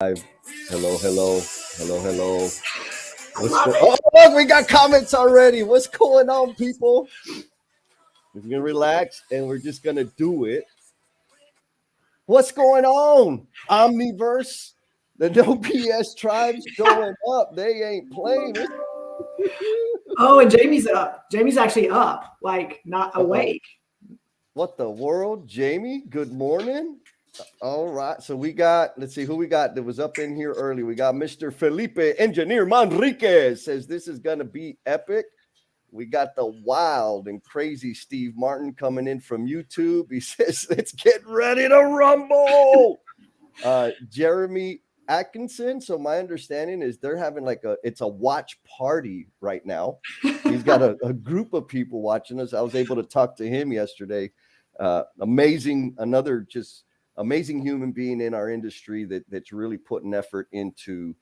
Live. Hello, hello, hello, hello. I love Oh, it. look, we got comments already. What's going on, people? We're gonna relax and we're just gonna do it. What's going on? Omniverse, the No BS tribes going up. They ain't playing. Oh, and Jamie's up. Jamie's actually up, like not Uh-oh. awake. What the world, Jamie? Good morning. All right. So we got, let's see who we got that was up in here early. We got Mr. Felipe Engineer Manriquez says this is going to be epic. We got the wild and crazy Steve Martin coming in from YouTube. He says, let's get ready to rumble. Jeremy Atkinson. So my understanding is they're having it's a watch party right now. He's got a group of people watching us. I was able to talk to him yesterday. Another just amazing human being in our industry that's really putting effort into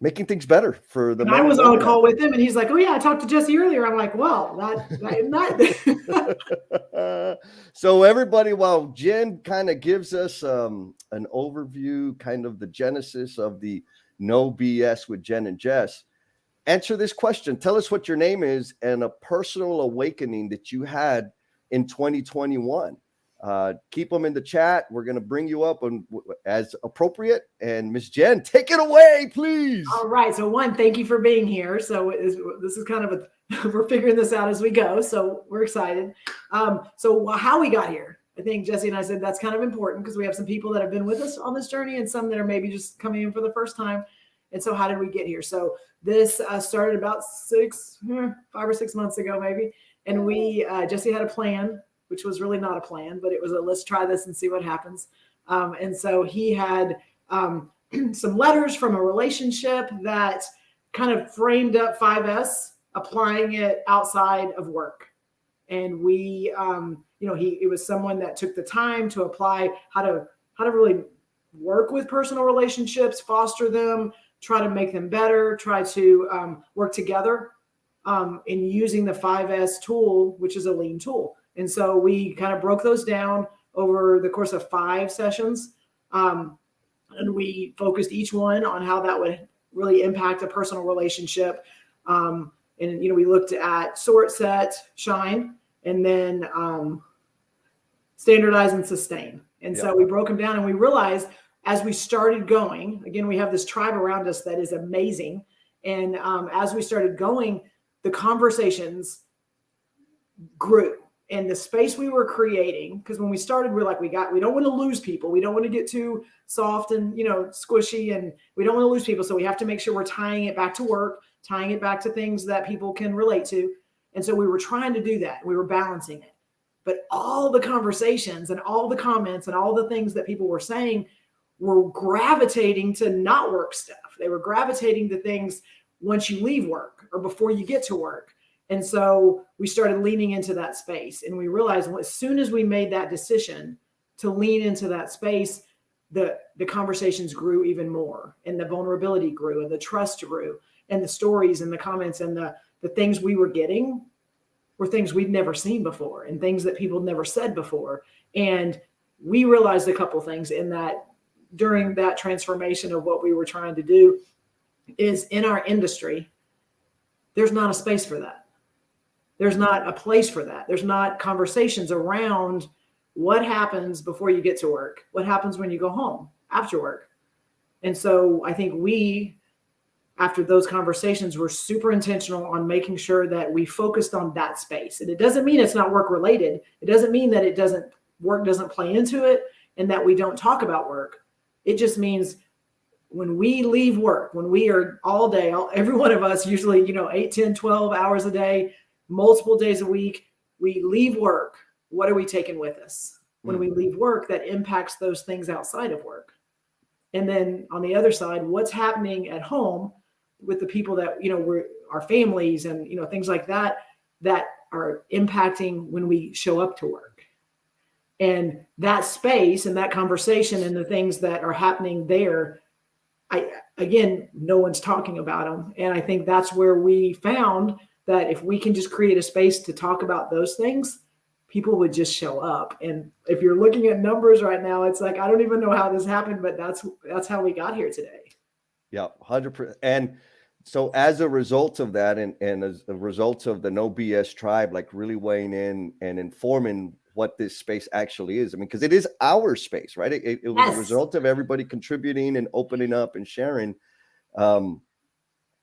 making things better for the And men I and was on a women. call with him, and he's like, "Oh yeah, I talked to Jesse earlier." I'm like, "Well, that." So everybody, while Jen kind of gives us an overview, kind of the genesis of the No BS with Jen and Jess, answer this question. Tell us what your name is and a personal awakening that you had in 2021. Keep them in the chat. We're going to bring you up as appropriate. And Miss Jen, take it away, please. All right. So one, thank you for being here. So this is kind of we're figuring this out as we go. So we're excited. So how we got here, I think Jesse and I said that's kind of important because we have some people that have been with us on this journey and some that are maybe just coming in for the first time. And so how did we get here? So this started about 5 or 6 months ago, maybe. And Jesse had a plan, which was really not a plan, but it was let's try this and see what happens. And so he had some letters from a relationship that kind of framed up 5S, applying it outside of work. And we, it was someone that took the time to apply how to really work with personal relationships, foster them, try to make them better, try to work together in using the 5S tool, which is a lean tool. And so we kind of broke those down over the course of 5 sessions. And we focused each one on how that would really impact a personal relationship. And, we looked at sort, set, shine, and then standardize and sustain. And so we broke them down and we realized as we started going, again, we have this tribe around us that is amazing. And as we started going, the conversations grew. And the space we were creating, because when we started, we're like, we don't want to lose people. We don't want to get too soft and, squishy, and we don't want to lose people. So we have to make sure we're tying it back to work, tying it back to things that people can relate to. And so we were trying to do that. We were balancing it. But all the conversations and all the comments and all the things that people were saying were gravitating to not work stuff. They were gravitating to things once you leave work or before you get to work. And so we started leaning into that space, and we realized as soon as we made that decision to lean into that space, the conversations grew even more, and the vulnerability grew, and the trust grew, and the stories and the comments and the things we were getting were things we'd never seen before and things that people never said before. And we realized a couple things in that during that transformation of what we were trying to do is in our industry, there's not a space for that. There's not a place for that. There's not conversations around what happens before you get to work, what happens when you go home after work. And so I think after those conversations, we're super intentional on making sure that we focused on that space. And it doesn't mean it's not work related. It doesn't mean that work doesn't play into it and that we don't talk about work. It just means when we leave work, when we are all day, every one of us usually, 8, 10, 12 hours a day, multiple days a week, we leave work. What are we taking with us? When we leave work, that impacts those things outside of work. And then on the other side, what's happening at home with the people that, we're our families and, things like that are impacting when we show up to work. And that space and that conversation and the things that are happening there, no one's talking about them. And I think that's where we found that if we can just create a space to talk about those things, people would just show up. And if you're looking at numbers right now, it's like, I don't even know how this happened, but that's how we got here today. Yeah, 100%. And so as a result of that, and as a result of the No BS tribe, like really weighing in and informing what this space actually is. I mean, because it is our space, right? It was a result of everybody contributing and opening up and sharing.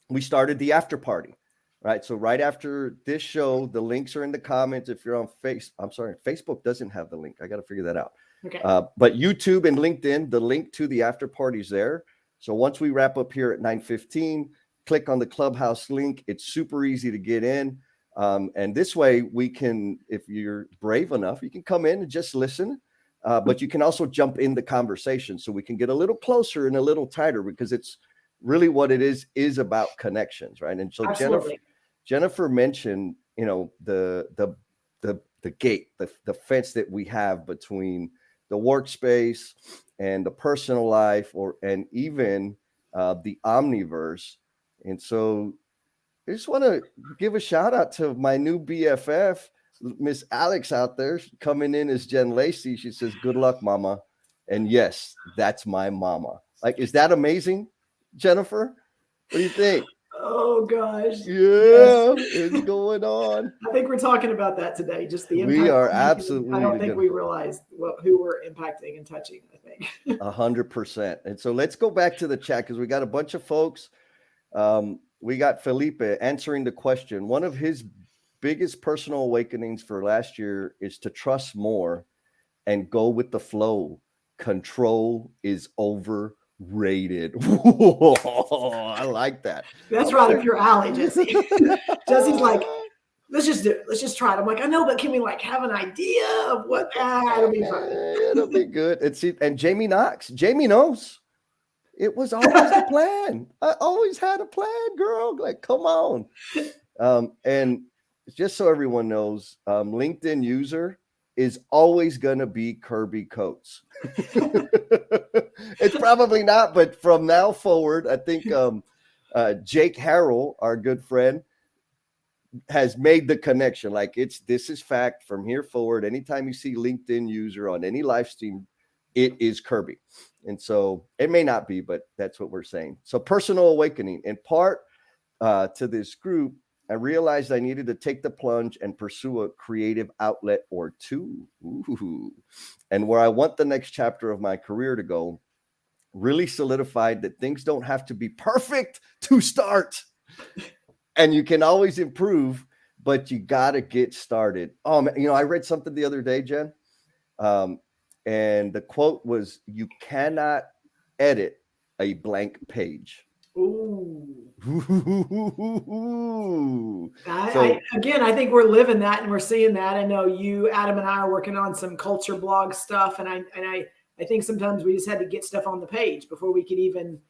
We started the after party, right? So right after this show, the links are in the comments. If you're on Facebook doesn't have the link. I got to figure that out. Okay. But YouTube and LinkedIn, the link to the after party's there. So once we wrap up here at 9:15, click on the Clubhouse link. It's super easy to get in. And this way we can, if you're brave enough, you can come in and just listen. But you can also jump in the conversation so we can get a little closer and a little tighter, because it's really what it is about connections, right? And so Jennifer mentioned, the gate, the fence that we have between the workspace and the personal life, and even the omniverse. And so I just want to give a shout out to my new BFF, Miss Alex, out there coming in as Jen Lacey. She says, "Good luck, mama." And yes, that's my mama. Like, is that amazing, Jennifer? What do you think? Oh gosh. Yeah, it's going on. I think we're talking about that today. Just the impact. We are absolutely. I don't think we realized who we're impacting and touching, I think. 100%. And so let's go back to the chat, because we got a bunch of folks. We got Felipe answering the question. One of his biggest personal awakenings for last year is to trust more and go with the flow. Control is overrated. I like that. That's right up your alley, Jesse. Jesse's like, let's just do it. Let's just try it. I'm like, I know, but can we like have an idea of what? It'll be fun. It'll be good. And Jamie Knox. Jamie knows. It was always the plan. I always had a plan, girl. Like, come on. And just so everyone knows, LinkedIn user is always going to be Kirby Coates. It's probably not, but from now forward, I think Jake Harrell, our good friend, has made the connection. Like, this is fact from here forward. Anytime you see LinkedIn user on any live stream, it is Kirby. And so it may not be, but that's what we're saying. So personal awakening, in part to this group, I realized I needed to take the plunge and pursue a creative outlet or two. Ooh. And where I want the next chapter of my career to go, really solidified that things don't have to be perfect to start. And you can always improve, but you got to get started. Oh, man, I read something the other day, Jen. And the quote was, "You cannot edit a blank page." Ooh. So, I think we're living that and we're seeing that. I know you, Adam, and I are working on some culture blog stuff. And I think sometimes we just had to get stuff on the page before we could even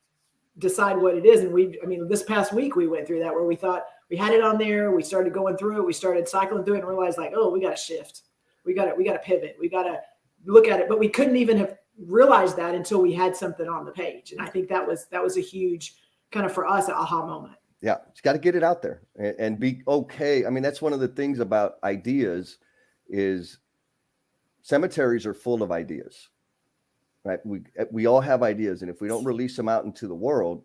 decide what it is. And this past week we went through that, where we thought we had it on there. We started going through it. We started cycling through it and realized, like, oh, we got to shift. We got to pivot. We got to look at it, but we couldn't even have realized that until we had something on the page. And I think that was a huge kind of, for us, aha moment. Yeah, it's got to get it out there and be okay. I mean, that's one of the things about ideas is cemeteries are full of ideas, right? We all have ideas, and if we don't release them out into the world,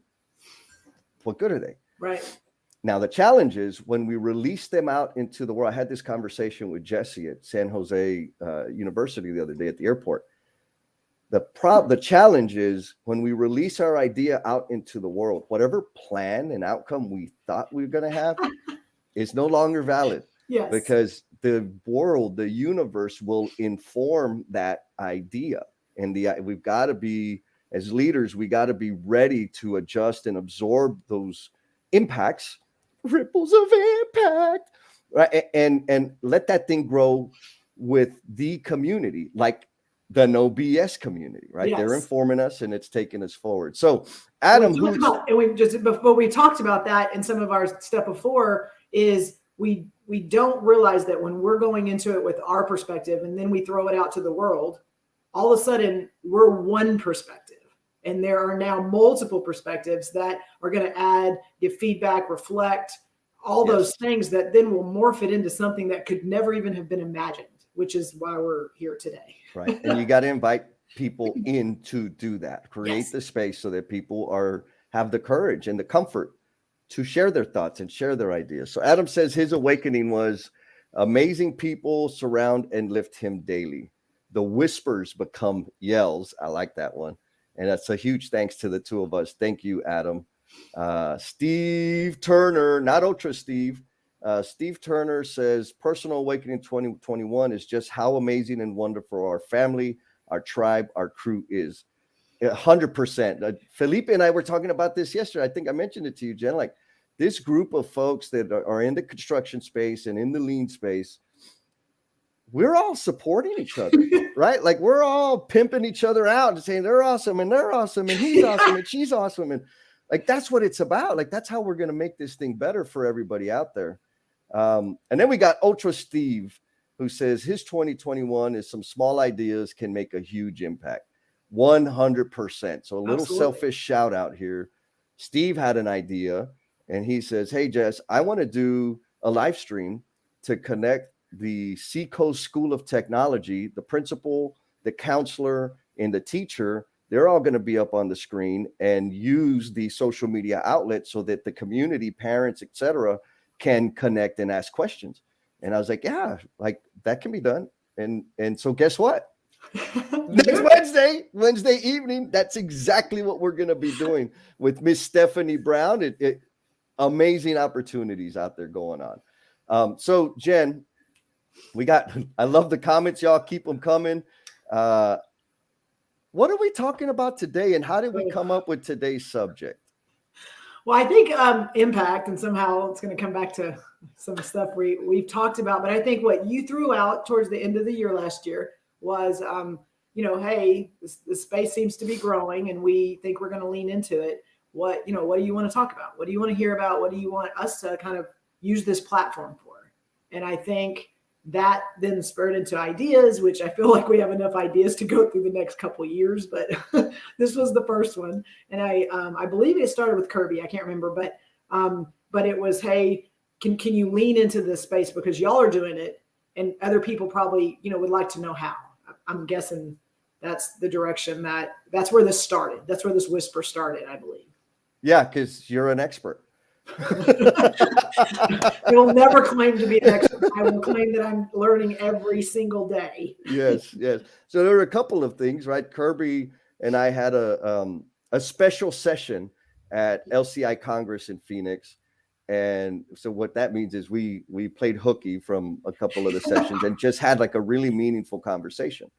what good are they? Right. Now, the challenge is when we release them out into the world. I had this conversation with Jesse at San Jose University the other day at the airport. The challenge is when we release our idea out into the world, whatever plan and outcome we thought we were going to have is no longer valid. Yes. Because the world, the universe will inform that idea. And we've got to be, as leaders, we got to be ready to adjust and absorb those impacts. Ripples of impact, right? And let that thing grow with the community, like the No BS community, right? Yes. They're informing us and it's taking us forward. So, Adam, we talked about that in some of our step before, is we don't realize that when we're going into it with our perspective and then we throw it out to the world, all of a sudden we're one perspective. And there are now multiple perspectives that are going to add, give feedback, reflect, all those things that then will morph it into something that could never even have been imagined. which is why we're here today. Right. And you got to invite people in to do that. Create Yes. the space so that people have the courage and the comfort to share their thoughts and share their ideas. So Adam says his awakening was amazing people surround and lift him daily. The whispers become yells. I like that one. And that's a huge thanks to the two of us. Thank you, Adam. Steve Turner, not Ultra Steve. Steve Turner says personal awakening 2021 is just how amazing and wonderful our family, our tribe, our crew is. 100%. Felipe and I were talking about this yesterday. I think I mentioned it to you, Jen. Like this group of folks that are in the construction space and in the lean space, we're all supporting each other, right? Like we're all pimping each other out and saying they're awesome and he's awesome and she's awesome. And like, that's what it's about. Like, that's how we're going to make this thing better for everybody out there. And then we got Ultra Steve, who says his 2021 is some small ideas can make a huge impact. 100%. So a little Absolutely. Selfish shout out here. Steve had an idea and he says, hey, Jess, I want to do a live stream to connect the Seacoast School of Technology, the principal, the counselor, and the teacher. They're all going to be up on the screen and use the social media outlet so that the community, parents, etc., can connect and ask questions. And I was like, yeah, like that can be done. And so guess what? Next Wednesday evening, that's exactly what we're going to be doing with Miss Stephanie Brown. Amazing opportunities out there going on. So Jen, I love the comments, y'all. Keep them coming. What are we talking about today, and how did we come up with today's subject? Well, I think impact, and somehow it's going to come back to some stuff we've talked about. But I think what you threw out towards the end of the year last year was, hey, this space seems to be growing, and we think we're going to lean into it. What do you want to talk about? What do you want to hear about? What do you want us to kind of use this platform for? And I think that then spurred into ideas, which I feel like we have enough ideas to go through the next couple of years, but this was the first one. And I believe it started with Kirby. I can't remember, but it was, hey, can you lean into this space because y'all are doing it and other people probably, would like to know how. I'm guessing that's the direction that's where this started. That's where this whisper started, I believe. Yeah, because you're an expert. I will never claim to be an expert. I will claim that I'm learning every single day. Yes. So there are a couple of things, right? Kirby and I had a special session at LCI Congress in Phoenix. And so what that means is we played hooky from a couple of the sessions and just had like a really meaningful conversation.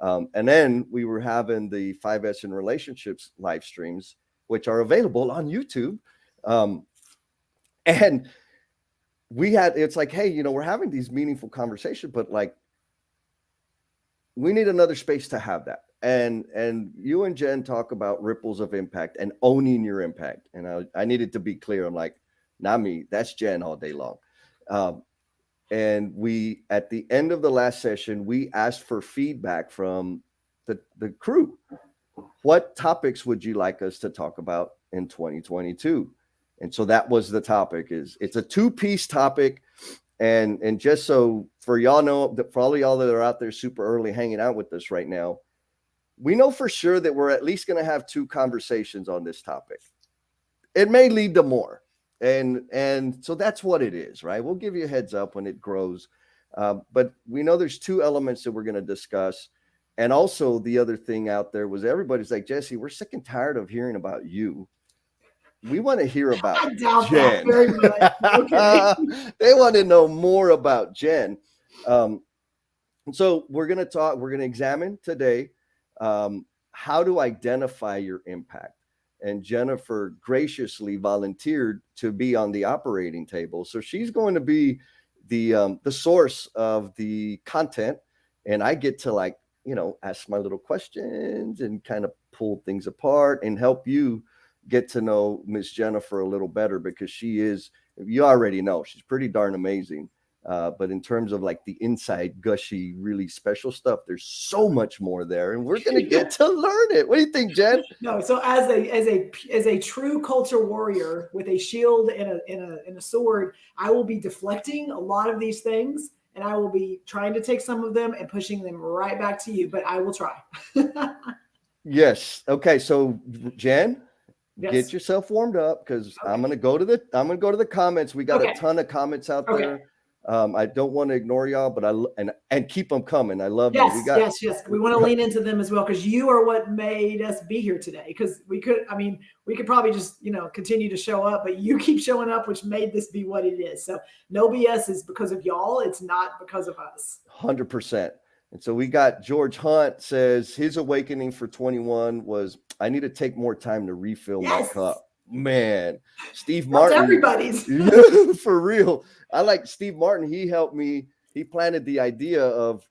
And then we were having the 5S in Relationships live streams, which are available on YouTube. And it's like, hey, we're having these meaningful conversations, but like, we need another space to have that. And you and Jen talk about ripples of impact and owning your impact. And I needed to be clear. I'm like, not me, that's Jen all day long. And we, at the end of the last session, we asked for feedback from the crew. What topics would you like us to talk about in 2022? And so that was the topic. It's a 2-piece topic. And just so for y'all know, that for all of y'all that are out there super early hanging out with us right now, we know for sure that we're at least going to have 2 conversations on this topic. It may lead to more. And so that's what it is, right? We'll give you a heads up when it grows. But we know there's 2 elements that we're going to discuss. And also the other thing out there was everybody's like, Jesse, we're sick and tired of hearing about you. We want to hear about Jen. Very much. Okay. They want to know more about Jen. So we're going to examine today how to identify your impact. And Jennifer graciously volunteered to be on the operating table. So she's going to be the source of the content. And I get to ask my little questions and kind of pull things apart and help you get to know Miss Jennifer a little better, because she is, you already know, she's pretty darn amazing. But in terms of like the inside gushy, really special stuff, there's so much more there, and we're going to get to learn it. What do you think, Jen? No, so as a true culture warrior with a shield and a sword, I will be deflecting a lot of these things and I will be trying to take some of them and pushing them right back to you, but I will try. Yes. Okay. So Jen, Yes. get yourself warmed up because I'm gonna go to the comments. We got a ton of comments out there. I don't want to ignore y'all, but and keep them coming. I love you. Yes. We want to lean into them as well because you are what made us be here today. Because we could probably just continue to show up, but you keep showing up, which made this be what it is. So no BS is because of y'all. It's not because of us. 100%. And so we got George Hunt says his awakening for 21 was I need to take more time to refill my cup. Man, Steve Martin. That's everybody's. Yeah, for real. I like Steve Martin. He helped me. He planted the idea of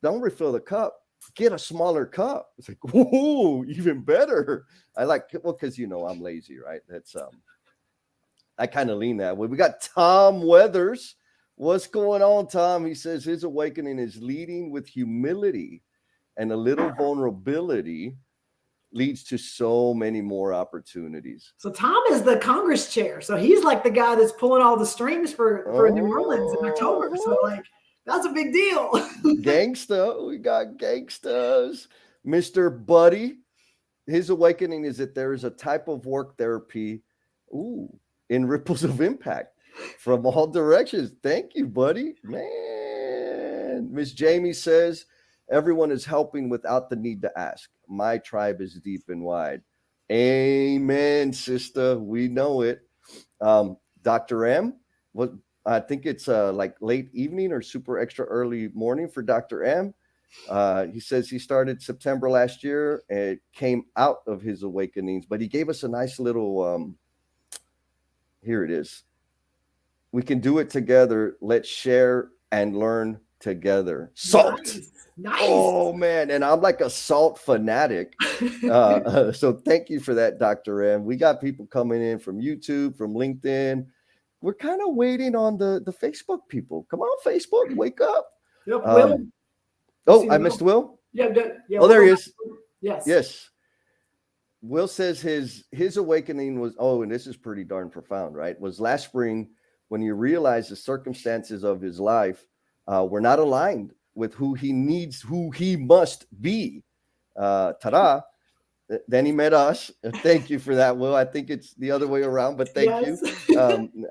don't refill the cup, get a smaller cup. It's like, whoa, even better. I like, well, because I'm lazy, right? That's I kind of lean that way. We got Tom Weathers. What's going on, Tom? He says his awakening is leading with humility and a little vulnerability leads to so many more opportunities. So Tom is the Congress chair. So he's like the guy that's pulling all the strings for New Orleans in October. So that's a big deal. Gangsta. We got gangsters. Mr. Buddy. His awakening is that there is a type of work therapy in ripples of impact from all directions. Thank you, buddy. Man. Miss Jamie says, everyone is helping without the need to ask. My tribe is deep and wide. Amen, sister. We know it. Dr. M, I think it's like late evening or super extra early morning for Dr. M. He says he started September last year and came out of his awakenings, but he gave us a nice little, here it is. We can do it together. Let's share and learn together. Salt. Nice. Oh man, and I'm like a salt fanatic. So thank you for that, Dr. M. We got people coming in from YouTube, from LinkedIn. We're kind of waiting on the Facebook people. Come on, Facebook, wake up. Yep, Will. I missed Will. Yeah. Oh, there he is. Yes. Will says his awakening was, and this is pretty darn profound, right? Was last spring when he realized the circumstances of his life were not aligned with who he must be. Ta-da. Then he met us. Thank you for that, Will. I think it's the other way around, but thank you.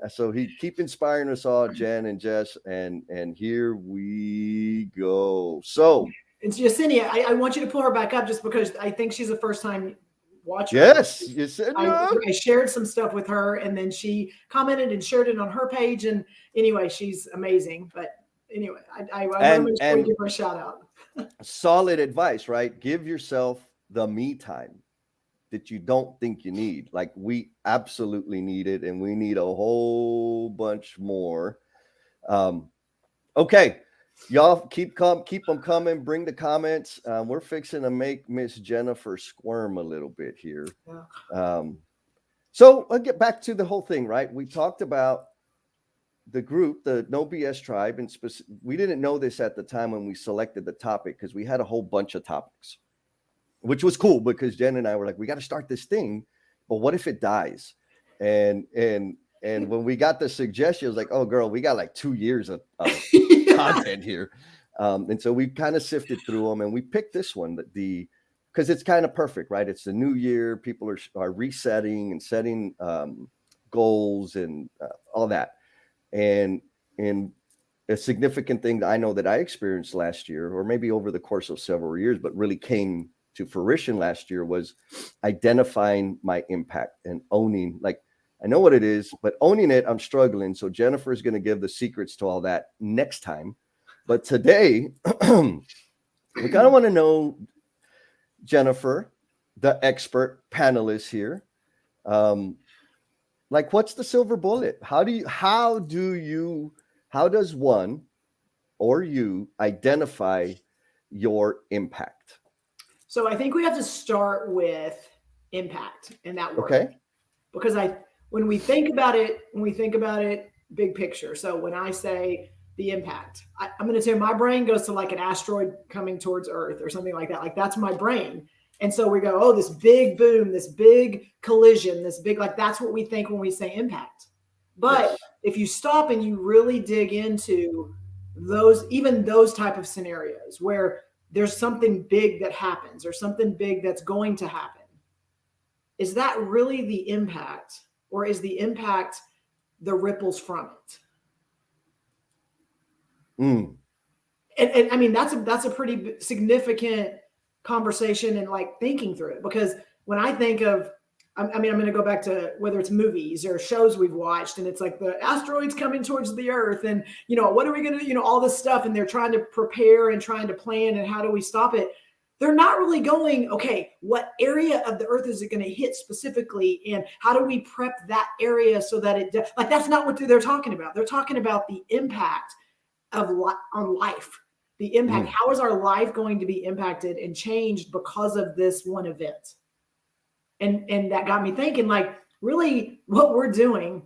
So he keep inspiring us all, Jen and Jess, and here we go. So it's Yesenia. I want you to pull her back up just because I think she's a first time watcher. Yes, Yesenia. I shared some stuff with her, and then she commented and shared it on her page. And anyway, she's amazing. But anyway, I want to make sure we give her a shout out. Solid advice, right? Give yourself the me time that you don't think you need. Like we absolutely need it, and we need a whole bunch more. Okay, y'all keep them coming. Bring the comments. We're fixing to make Miss Jennifer squirm a little bit here. Yeah. So I'll get back to the whole thing, right? We talked about the group, the No BS tribe, and we didn't know this at the time when we selected the topic because we had a whole bunch of topics, which was cool because Jen and I were like, we got to start this thing, but what if it dies? And when we got the suggestion, it was like, oh girl, we got like 2 years of content here. And so we kind of sifted through them and we picked this one, because it's kind of perfect, right? It's the new year. People are resetting and setting goals and all that. And a significant thing that I know that I experienced last year, or maybe over the course of several years, but really came to fruition last year, was identifying my impact and owning, like, I know what it is, but owning it, I'm struggling. So Jennifer is going to give the secrets to all that next time. But today, we kind of want to know, Jennifer, the expert panelist here, like, what's the silver bullet? How does one or you identify your impact? So I think we have to start with impact in that word. Okay. Because when we think about it, big picture. So when I say the impact, I'm going to say my brain goes to like an asteroid coming towards Earth or something like that. Like that's my brain. And so we go, oh, this big boom, this big collision, this big, like that's what we think when we say impact. But if you stop and you really dig into even those type of scenarios where there's something big that happens or something big that's going to happen, is that really the impact, or is the impact the ripples from it? And I mean, that's a pretty significant conversation and like thinking through it, because when I think of, I mean, I'm going to go back to whether it's movies or shows we've watched, and it's like the asteroids coming towards the earth, and, you know, what are we going to do? You know, all this stuff, and they're trying to prepare and trying to plan, and how do we stop it? They're not really going, okay, what area of the earth is it going to hit specifically? And how do we prep that area so that it, like, that's not what they're talking about. They're talking about the impact of on life, the impact. How is our life going to be impacted and changed because of this one event? And that got me thinking, like, really what we're doing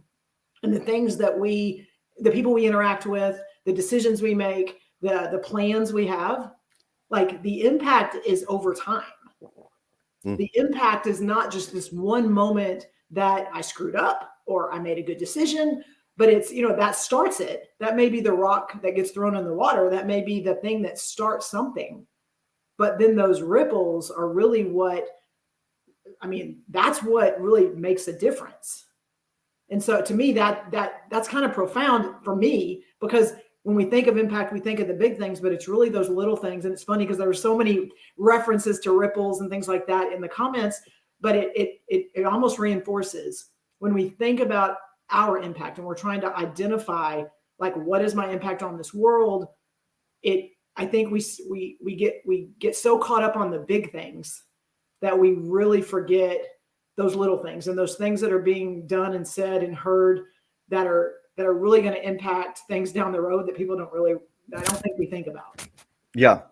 and the things that the people we interact with, the decisions we make, the plans we have, like, the impact is over time. The impact is not just this one moment that I screwed up or I made a good decision, but it's, you know, that starts it. That may be the rock that gets thrown in the water. That may be the thing that starts something. But then those ripples are really what, I mean, that's what really makes a difference. And so to me, that's kind of profound for me, because when we think of impact, we think of the big things, but it's really those little things. And it's funny because there were so many references to ripples and things like that in the comments, but it almost reinforces when we think about our impact and we're trying to identify, like, what is my impact on this world? I think we get so caught up on the big things that we really forget those little things, and those things that are being done and said and heard that are really going to impact things down the road that people I don't think we think about. Yeah.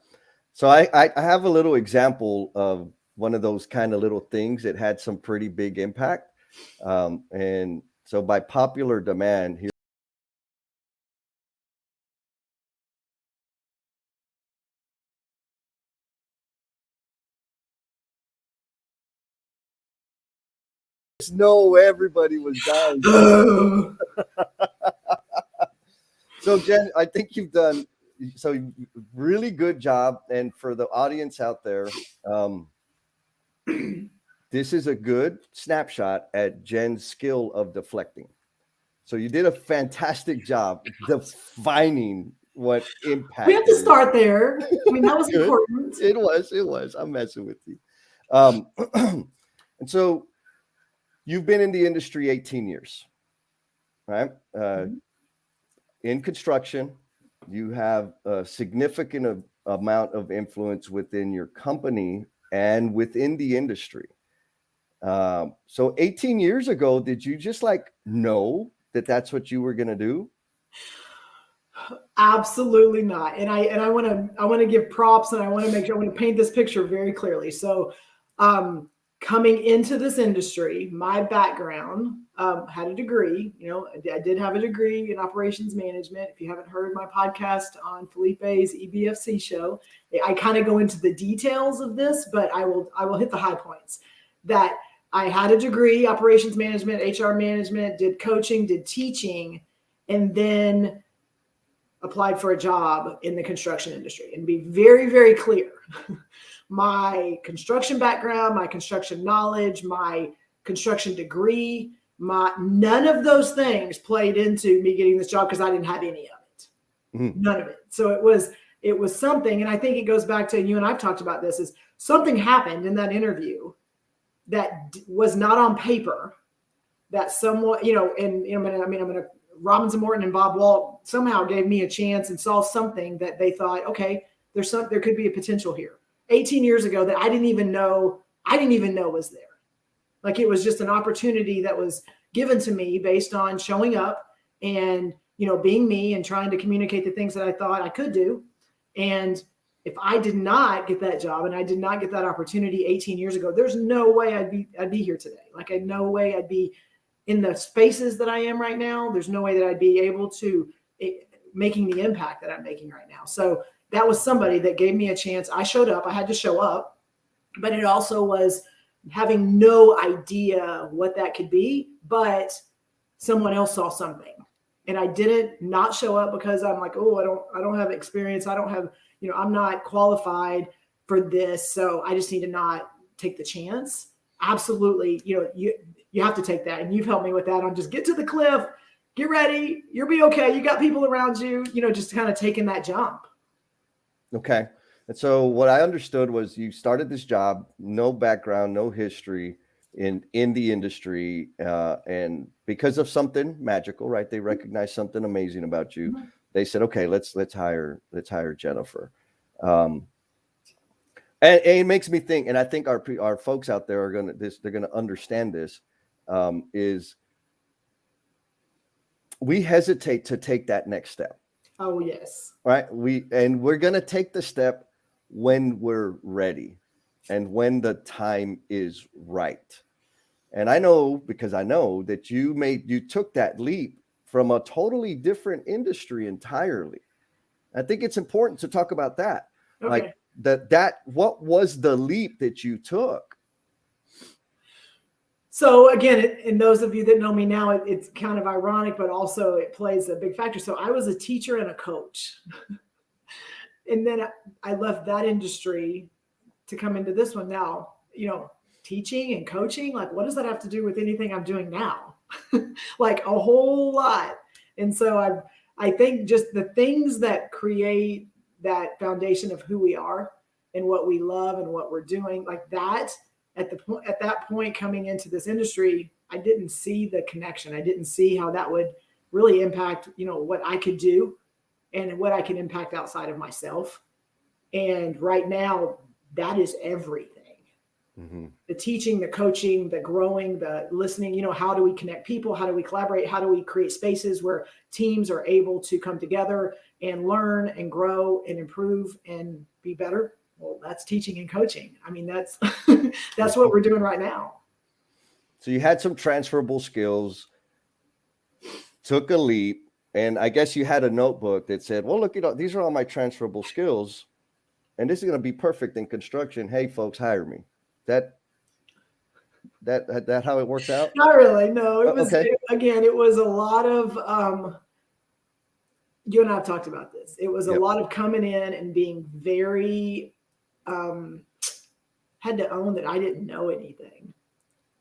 So I have a little example of one of those kind of little things that had some pretty big impact. And so by popular demand here, no, everybody was dying. So Jen, I think you've done really good job. And for the audience out there, this is a good snapshot at Jen's skill of deflecting. So you did a fantastic job defining what impact. We have to start there. I mean, that was important. It was. I'm messing with you. And so you've been in the industry 18 years, right? In construction, you have a significant amount of influence within your company and within the industry. So 18 years ago, did you just like know that that's what you were going to do? Absolutely not. And I want to give props, and I want to paint this picture very clearly. So, coming into this industry, my background, had a degree. You know, I did have a degree in operations management. If you haven't heard my podcast on Felipe's EBFC show, I kind of go into the details of this, but I will hit the high points. That I had a degree, operations management, HR management, did coaching, did teaching, and then applied for a job in the construction industry. And be very, very clear, my construction background, my construction knowledge, my construction degree, none of those things played into me getting this job, because I didn't have any of it. None of it. So it was something, and I think it goes back to, you and I've talked about this, is something happened in that interview that was not on paper, that someone, you know, and I'm gonna Robinson Morton and Bob Walt somehow gave me a chance and saw something that they thought, okay, there could be a potential here. 18 years ago that I didn't even know was there. Like, it was just an opportunity that was given to me based on showing up and, you know, being me and trying to communicate the things that I thought I could do. And if I did not get that job and I did not get that opportunity 18 years ago, there's no way I'd be here today. Like, no way I'd be in the spaces that I am right now. There's no way that I'd be able to making the impact that I'm making right now. So that was somebody that gave me a chance. I showed up. I had to show up, but it also was having no idea what that could be, but someone else saw something And I didn't not show up because I'm like, oh, I don't have experience. I don't have, I'm not qualified for this. So I just need to not take the chance. Absolutely. You have to take that. And you've helped me with that on just get to the cliff, get ready. You'll be okay. You got people around you, just kind of taking that jump. Okay. And so what I understood was you started this job, no background, no history in the industry, and because of something magical, right? They recognized something amazing about you. Mm-hmm. They said, okay, let's hire Jennifer. And it makes me think, and I think our folks out there are they're gonna understand this, is we hesitate to take that next step. Oh yes. Right. We're gonna take the step when we're ready and when the time is right. And I know, because I know that you took that leap from a totally different industry entirely. I think it's important to talk about that. Okay. Like what was the leap that you took? So again, and those of you that know me now, it's kind of ironic, but also it plays a big factor. So I was a teacher and a coach. And then I left that industry to come into this one now, teaching and coaching. Like, what does that have to do with anything I'm doing now? Like a whole lot. And so I think just the things that create that foundation of who we are and what we love and what we're doing, like that, at that point coming into this industry, I didn't see the connection. I didn't see how that would really impact, what I could do and what I can impact outside of myself. And right now, that is everything. Mm-hmm. The teaching, the coaching, the growing, the listening, how do we connect people? How do we collaborate? How do we create spaces where teams are able to come together and learn and grow and improve and be better? Well, that's teaching and coaching. I mean, that's what we're doing right now. So you had some transferable skills, took a leap, and I guess you had a notebook that said, well, look, these are all my transferable skills, and this is going to be perfect in construction. Hey, folks, hire me. That how it worked out? Not really. No, it was, okay. It was a lot of, you and I have talked about this. It was a lot of coming in and being very, had to own that I didn't know anything.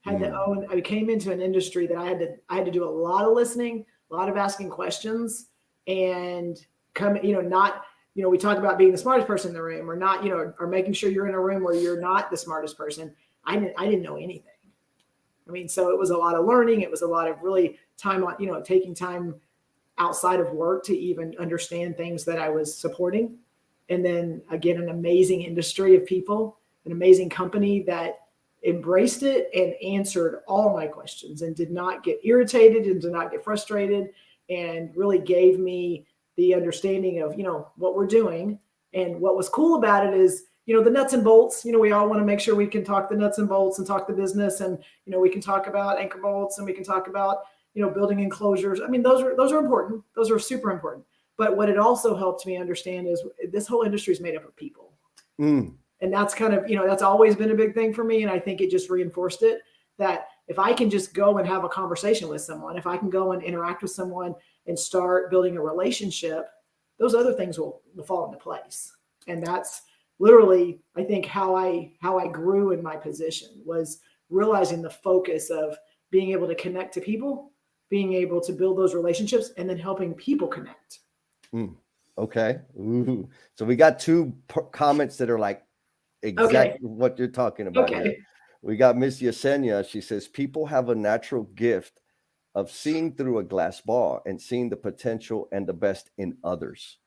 I came into an industry that I had to do a lot of listening, a lot of asking questions, and we talk about being the smartest person in the room or not, or making sure you're in a room where you're not the smartest person. I didn't know anything. I mean, so it was a lot of learning. It was a lot of really time on, taking time outside of work to even understand things that I was supporting. And then again, an amazing industry of people, an amazing company that embraced it and answered all my questions and did not get irritated and did not get frustrated, and really gave me the understanding of, what we're doing. And what was cool about it is, the nuts and bolts, we all want to make sure we can talk the nuts and bolts and talk the business. And, we can talk about anchor bolts and we can talk about, building enclosures. I mean, those are important. Those are super important. But what it also helped me understand is this whole industry is made up of people. Mm. And that's kind of, that's always been a big thing for me. And I think it just reinforced it, that if I can just go and have a conversation with someone, if I can go and interact with someone and start building a relationship, those other things will fall into place. And that's literally, I think, how I grew in my position, was realizing the focus of being able to connect to people, being able to build those relationships, and then helping people connect. Okay. Ooh. So we got two comments that are like exactly what you're talking about. Okay. Here. We got Miss Yesenia. She says, people have a natural gift of seeing through a glass ball and seeing the potential and the best in others.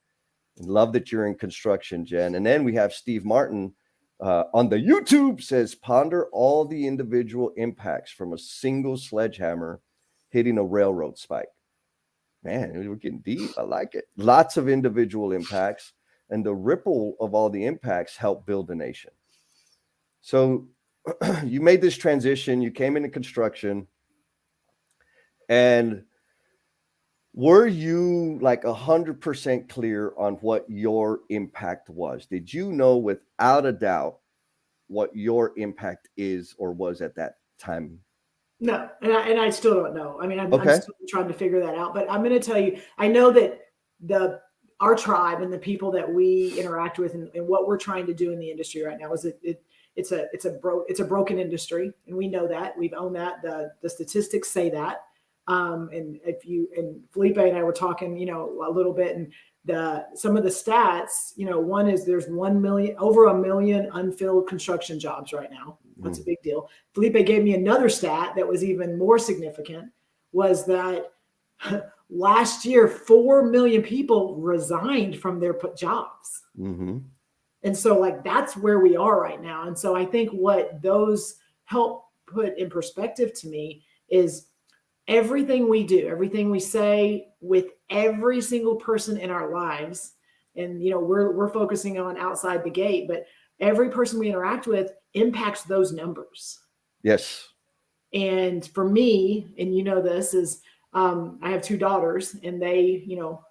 Love that you're in construction, Jen. And then we have Steve Martin on the YouTube says, ponder all the individual impacts from a single sledgehammer hitting a railroad spike. Man, we're getting deep. I like it. Lots of individual impacts, and the ripple of all the impacts help build a nation. So you made this transition, you came into construction, and were you like 100% clear on what your impact was? Did you know without a doubt what your impact is or was at that time? No, and I still don't know. I mean, I'm Okay. still trying to figure that out. But I'm going to tell you, I know that our tribe and the people that we interact with and what we're trying to do in the industry right now is it's a broken industry, and we know that. We've owned that. The statistics say that. And Felipe and I were talking, a little bit, and some of the stats, one is there's over 1 million unfilled construction jobs right now. That's a big deal. Felipe gave me another stat that was even more significant, was that last year 4 million people resigned from their jobs. Mm-hmm. And so that's where we are right now. And so I think what those help put in perspective to me is everything we do, everything we say with every single person in our lives. And, we're focusing on outside the gate, but every person we interact with impacts those numbers. Yes. And for me, and this is, I have 2 daughters, and they,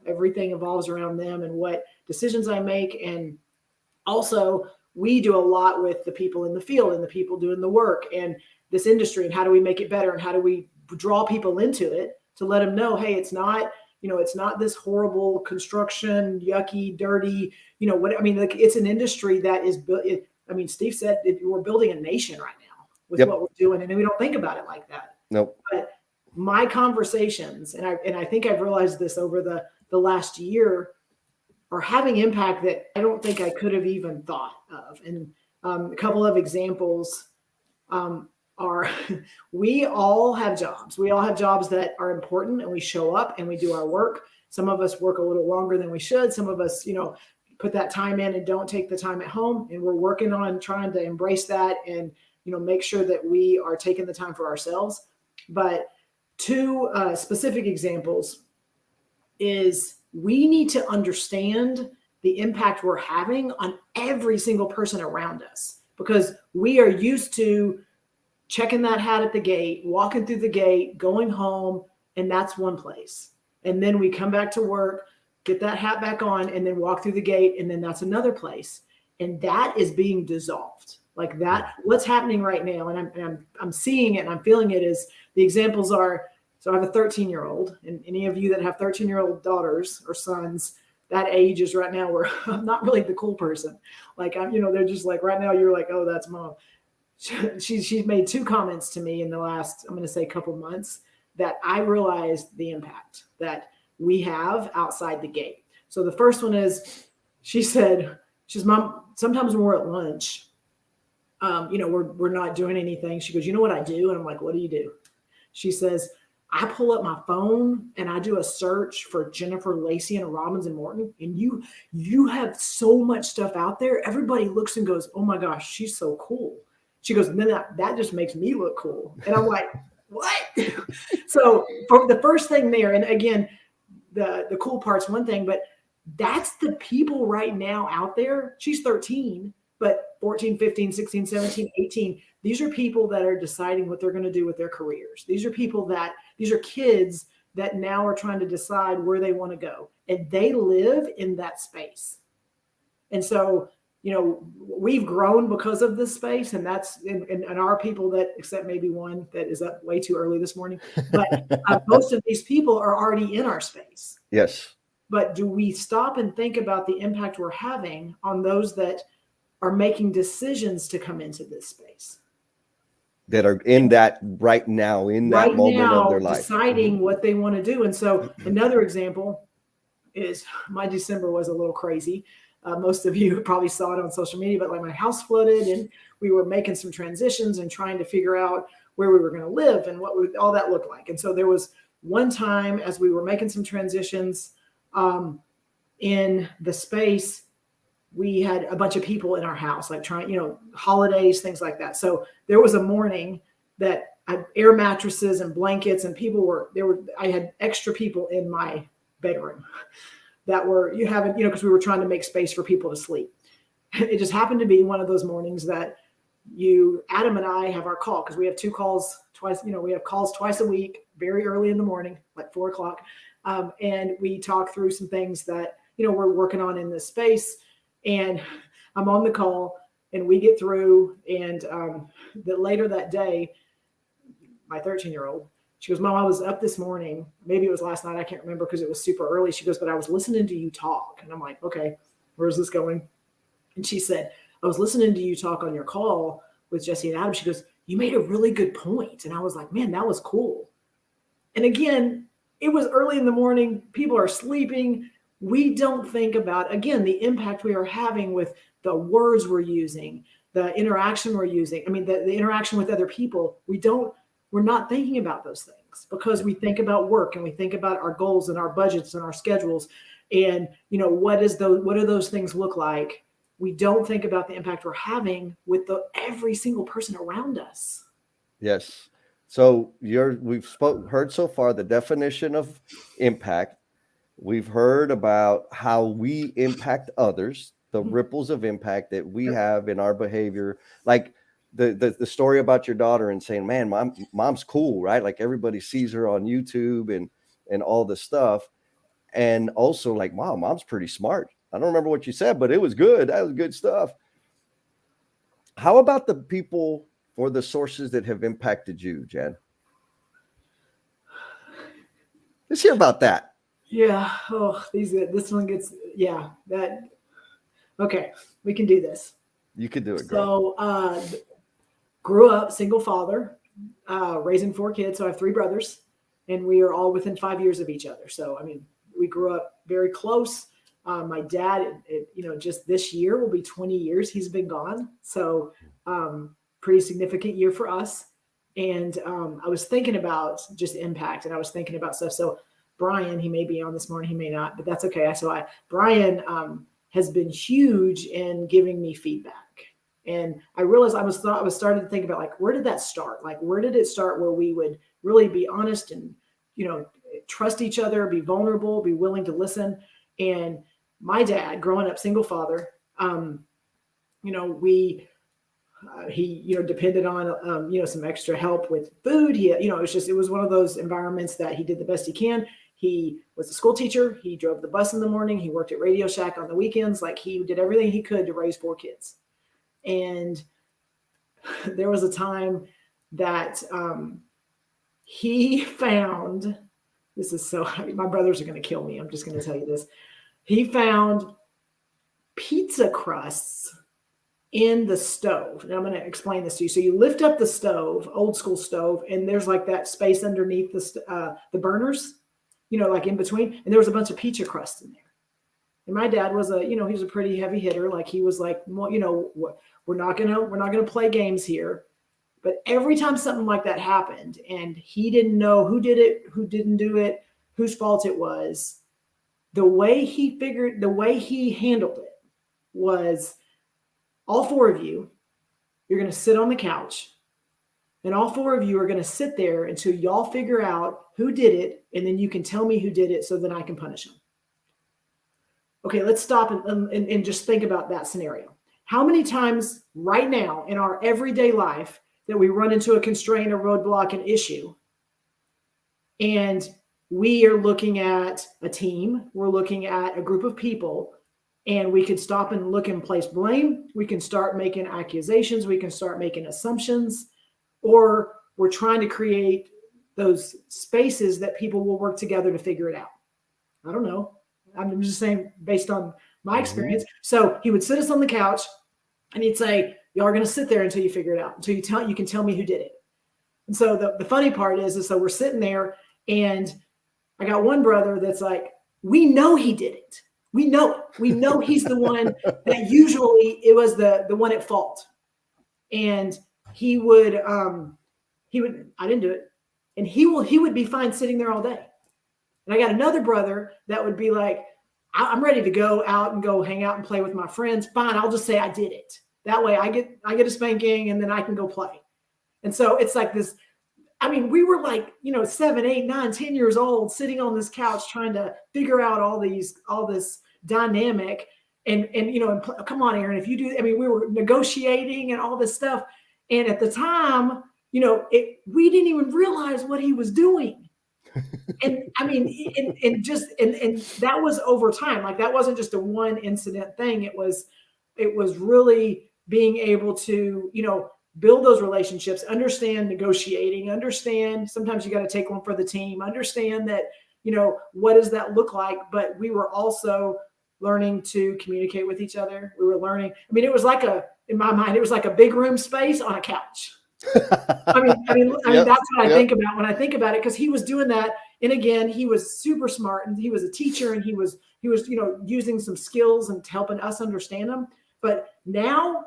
everything evolves around them and what decisions I make. And also we do a lot with the people in the field and the people doing the work and this industry, and how do we make it better, and how do we draw people into it to let them know, hey, it's not this horrible construction, yucky, dirty, it's an industry that is built. Steve said we're building a nation right now with what we're doing, and we don't think about it like that. Nope. But my conversations, and I think I've realized this over the last year, are having impact that I don't think I could have even thought of. And a couple of examples are we all have jobs. We all have jobs that are important, and we show up and we do our work. Some of us work a little longer than we should. Some of us, put that time in and don't take the time at home. And we're working on trying to embrace that and, make sure that we are taking the time for ourselves. But 2 specific examples is we need to understand the impact we're having on every single person around us, because we are used to checking that hat at the gate, walking through the gate, going home, and that's one place. And then we come back to work, get that hat back on, and then walk through the gate, and then that's another place. And that is being dissolved. Like that, what's happening right now, and I'm seeing it and I'm feeling it, is the examples are, so I have a 13-year-old, and any of you that have 13-year-old daughters or sons, that age is right now where I'm not really the cool person. Like they're just like, right now you're like, oh, that's mom. She's made 2 comments to me in the last, I'm going to say, couple months, that I realized the impact that we have outside the gate. So the first one is, she's Mom, sometimes when we're at lunch, we're not doing anything. She goes, you know what I do? And I'm like, what do you do? She says, I pull up my phone and I do a search for Jennifer Lacey and Robbins and Morton. And you have so much stuff out there. Everybody looks and goes, oh my gosh, she's so cool. She goes, then that just makes me look cool. And I'm like, what? So for the first thing there, and again, the cool part's one thing, but that's the people right now out there. She's 13, but 14, 15, 16, 17, 18. These are people that are deciding what they're going to do with their careers. These are kids that now are trying to decide where they want to go. And they live in that space. And so, we've grown because of this space, and that's and our people that, except maybe one that is up way too early this morning, but most of these people are already in our space. Yes. But do we stop and think about the impact we're having on those that are making decisions to come into this space? That are in that right now, in that right moment now, of their life. Deciding what they want to do. And so another example is, my December was a little crazy. Most of you probably saw it on social media, but my house flooded, and we were making some transitions and trying to figure out where we were going to live and what would all that look like. And so there was one time as we were making some transitions in the space, we had a bunch of people in our house, like trying, holidays, things like that. So there was a morning that I had air mattresses and blankets, and I had extra people in my bedroom that were, because we were trying to make space for people to sleep. It just happened to be one of those mornings that Adam and I have our call, because we have 2 calls twice, we have calls twice a week, very early in the morning, like 4:00. And we talk through some things that, we're working on in this space. And I'm on the call, and we get through, and later that day, my 13-year-old. She goes, Mom, I was up this morning. Maybe it was last night. I can't remember because it was super early. She goes, but I was listening to you talk. And I'm like, okay, where's this going? And she said, I was listening to you talk on your call with Jesse and Adam. She goes, you made a really good point. And I was like, man, that was cool. And again, it was early in the morning. People are sleeping. We don't think about, again, the impact we are having with the words we're using, the interaction we're using. I mean, the interaction with other people. We're not thinking about those things because we think about work and we think about our goals and our budgets and our schedules. And, what do those things look like? We don't think about the impact we're having with every single person around us. Yes. So we've heard so far the definition of impact. We've heard about how we impact others, the ripples of impact that we have in our behavior. Like the story about your daughter and saying, man, mom's cool, right? Like everybody sees her on YouTube and all the stuff. And also like, wow, mom's pretty smart. I don't remember what you said, but it was good. That was good stuff. How about the people or the sources that have impacted you, Jen? Let's hear about that. Yeah. Oh, this one gets, okay, we can do this. You could do it, girl. So, grew up single father, raising 4 kids. So I have 3 brothers and we are all within 5 years of each other. So, I mean, we grew up very close. My dad, just this year will be 20 years he's been gone. So pretty significant year for us. And I was thinking about just impact and I was thinking about stuff. So Brian, he may be on this morning, he may not, but that's okay. So Brian has been huge in giving me feedback. And I realized I was starting to think about like, where did that start? Like, where did it start where we would really be honest and, trust each other, be vulnerable, be willing to listen. And my dad, growing up single father, he depended on, some extra help with food. It was one of those environments that he did the best he can. He was a school teacher. He drove the bus in the morning. He worked at Radio Shack on the weekends. Like he did everything he could to raise 4 kids. And there was a time that he found, my brothers are going to kill me. I'm just going to tell you this. He found pizza crusts in the stove. And I'm going to explain this to you. So you lift up the stove, old school stove, and there's like that space underneath the burners, like in between. And there was a bunch of pizza crusts in there. And my dad was he was a pretty heavy hitter. Like he was like, well, we're not going to play games here. But every time something like that happened and he didn't know who did it, who didn't do it, whose fault it was, the way he handled it was all 4 of you, you're going to sit on the couch and all 4 of you are going to sit there until y'all figure out who did it. And then you can tell me who did it so then I can punish them. Okay, let's stop and just think about that scenario. How many times right now in our everyday life that we run into a constraint, a roadblock, an issue, and we are looking at a team, we're looking at a group of people, and we could stop and look and place blame. We can start making accusations. We can start making assumptions, or we're trying to create those spaces that people will work together to figure it out. I don't know. I'm just saying based on my experience. So he would sit us on the couch and he'd say, y'all are going to sit there until you figure it out, until you can tell me who did it. And so the funny part is so we're sitting there and I got one brother that's like, we know he did it. We know he's the one that usually it was the one at fault. And he would, I didn't do it. And he would be fine sitting there all day. And I got another brother that would be like, I'm ready to go out and go hang out and play with my friends. Fine. I'll just say I did it. That way I get a spanking and then I can go play. And so it's like this, I mean, we were like, 7, 8, 9, 10 years old sitting on this couch trying to figure out all this dynamic and come on, Aaron, if you do, I mean, we were negotiating and all this stuff. And at the time, we didn't even realize what he was doing. And I mean, and that was over time. Like that wasn't just a one incident thing. It was really being able to, build those relationships, understand negotiating, understand sometimes you got to take one for the team, understand that, what does that look like? But we were also learning to communicate with each other. We were learning. I mean, it was like in my mind, it was like a big room space on a couch. I mean, that's what I think about when I think about it, because he was doing that. And again, he was super smart, and he was a teacher, and he was, using some skills and helping us understand them. But now,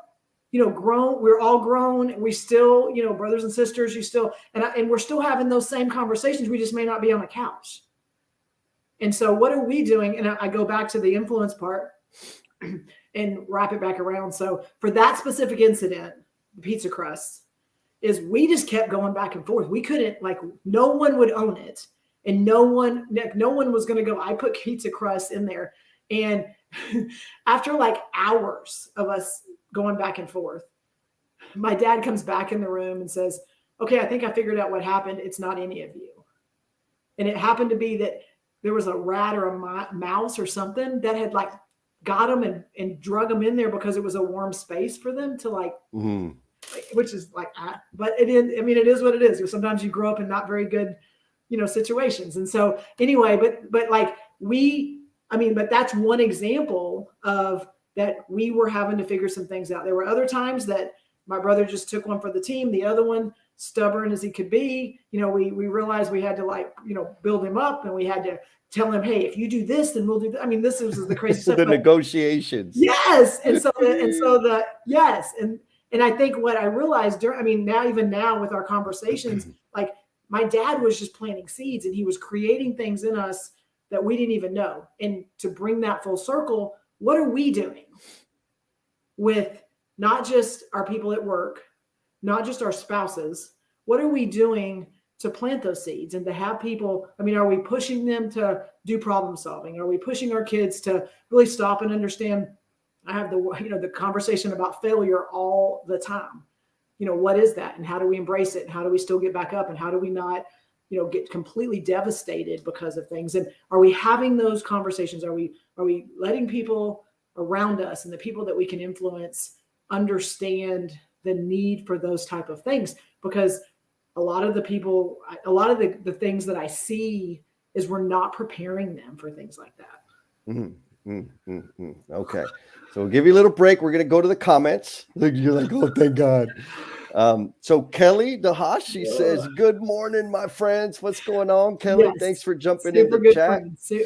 grown, we're all grown. We still, brothers and sisters, and we're still having those same conversations. We just may not be on the couch. And so what are we doing? And I go back to the influence part and wrap it back around. So for that specific incident, the pizza crust, is we just kept going back and forth. We couldn't, no one would own it. And no one was going to go, I put pizza crust in there. And after hours of us going back and forth, my dad comes back in the room and says, okay, I think I figured out what happened. It's not any of you. And it happened to be that there was a rat or a mouse or something that had got them and drug them in there because it was a warm space for them to which is but it is what it is. Sometimes you grow up in not very good, situations. And so anyway, but that's one example of that we were having to figure some things out. There were other times that my brother just took one for the team. The other one, stubborn as he could be, we realized we had to build him up, and we had to tell him, hey, if you do this, then we'll do that. I mean, this is the crazy stuff. The negotiations. Yes. And I think what I realized now with our conversations, my dad was just planting seeds, and he was creating things in us that we didn't even know. And to bring that full circle, what are we doing with not just our people at work, not just our spouses? What are we doing to plant those seeds and to have people? Are we pushing them to do problem solving? Are we pushing our kids to really stop and understand? I have the conversation about failure all the time. What is that, and how do we embrace it, and how do we still get back up, and how do we not, get completely devastated because of things? And are we having those conversations? Are we letting people around us and the people that we can influence understand the need for those type of things? Because a lot of the things that I see is we're not preparing them for things like that. Okay. So we'll give you a little break. We're going to go to the comments. You're like, oh, thank God. So Kelly Dahashi says, good morning, my friends. What's going on, Kelly? Yes. Thanks for jumping in the chat.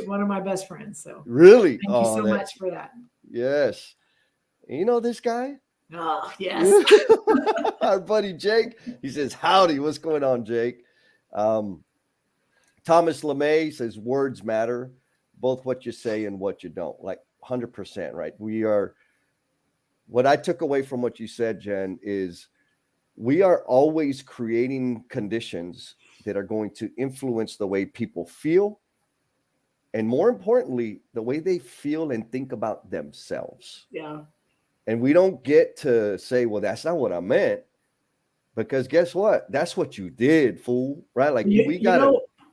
One of my best friends. So really? Thank you so much for that. Yes. You know this guy? Oh, yes. Our buddy Jake. He says, howdy. What's going on, Jake? Thomas LeMay says, words matter, both what you say and what you don't. 100%, right? What I took away from what you said, Jen, is we are always creating conditions that are going to influence the way people feel, and more importantly, the way they feel and think about themselves. Yeah. And we don't get to say, well, that's not what I meant, because guess what? That's what you did, fool. Right?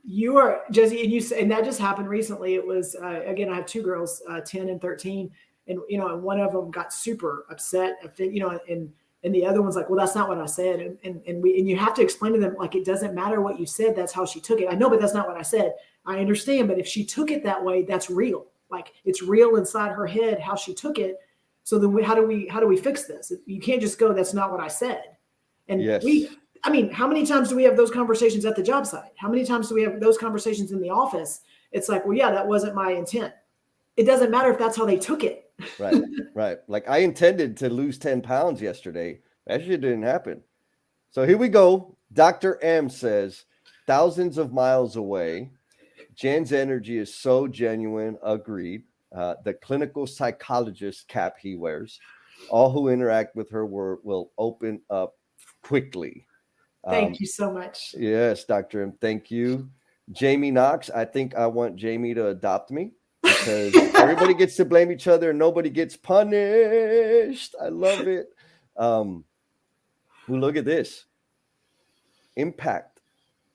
You are, Jesse, and that just happened recently. It was, again, I have two girls, 10 and 13, and, and one of them got super upset, and the other one's like, well, that's not what I said. And you have to explain to them, it doesn't matter what you said. That's how she took it. I know, but that's not what I said. I understand. But if she took it that way, that's real. It's real inside her head, how she took it. So then how do we fix this? You can't just go, that's not what I said. And yes. How many times do we have those conversations at the job site? How many times do we have those conversations in the office? It's well, yeah, that wasn't my intent. It doesn't matter if that's how they took it. Right. I intended to lose 10 pounds yesterday. That shit didn't happen. So here we go. Dr. M says, thousands of miles away. Jen's energy is so genuine. Agreed. The clinical psychologist cap he wears. All who interact with her will open up quickly. Thank you so much. Yes, Dr. M. Thank you. Jamie Knox. I think I want Jamie to adopt me, because everybody gets to blame each other and nobody gets punished. I love it. Look at this. Impact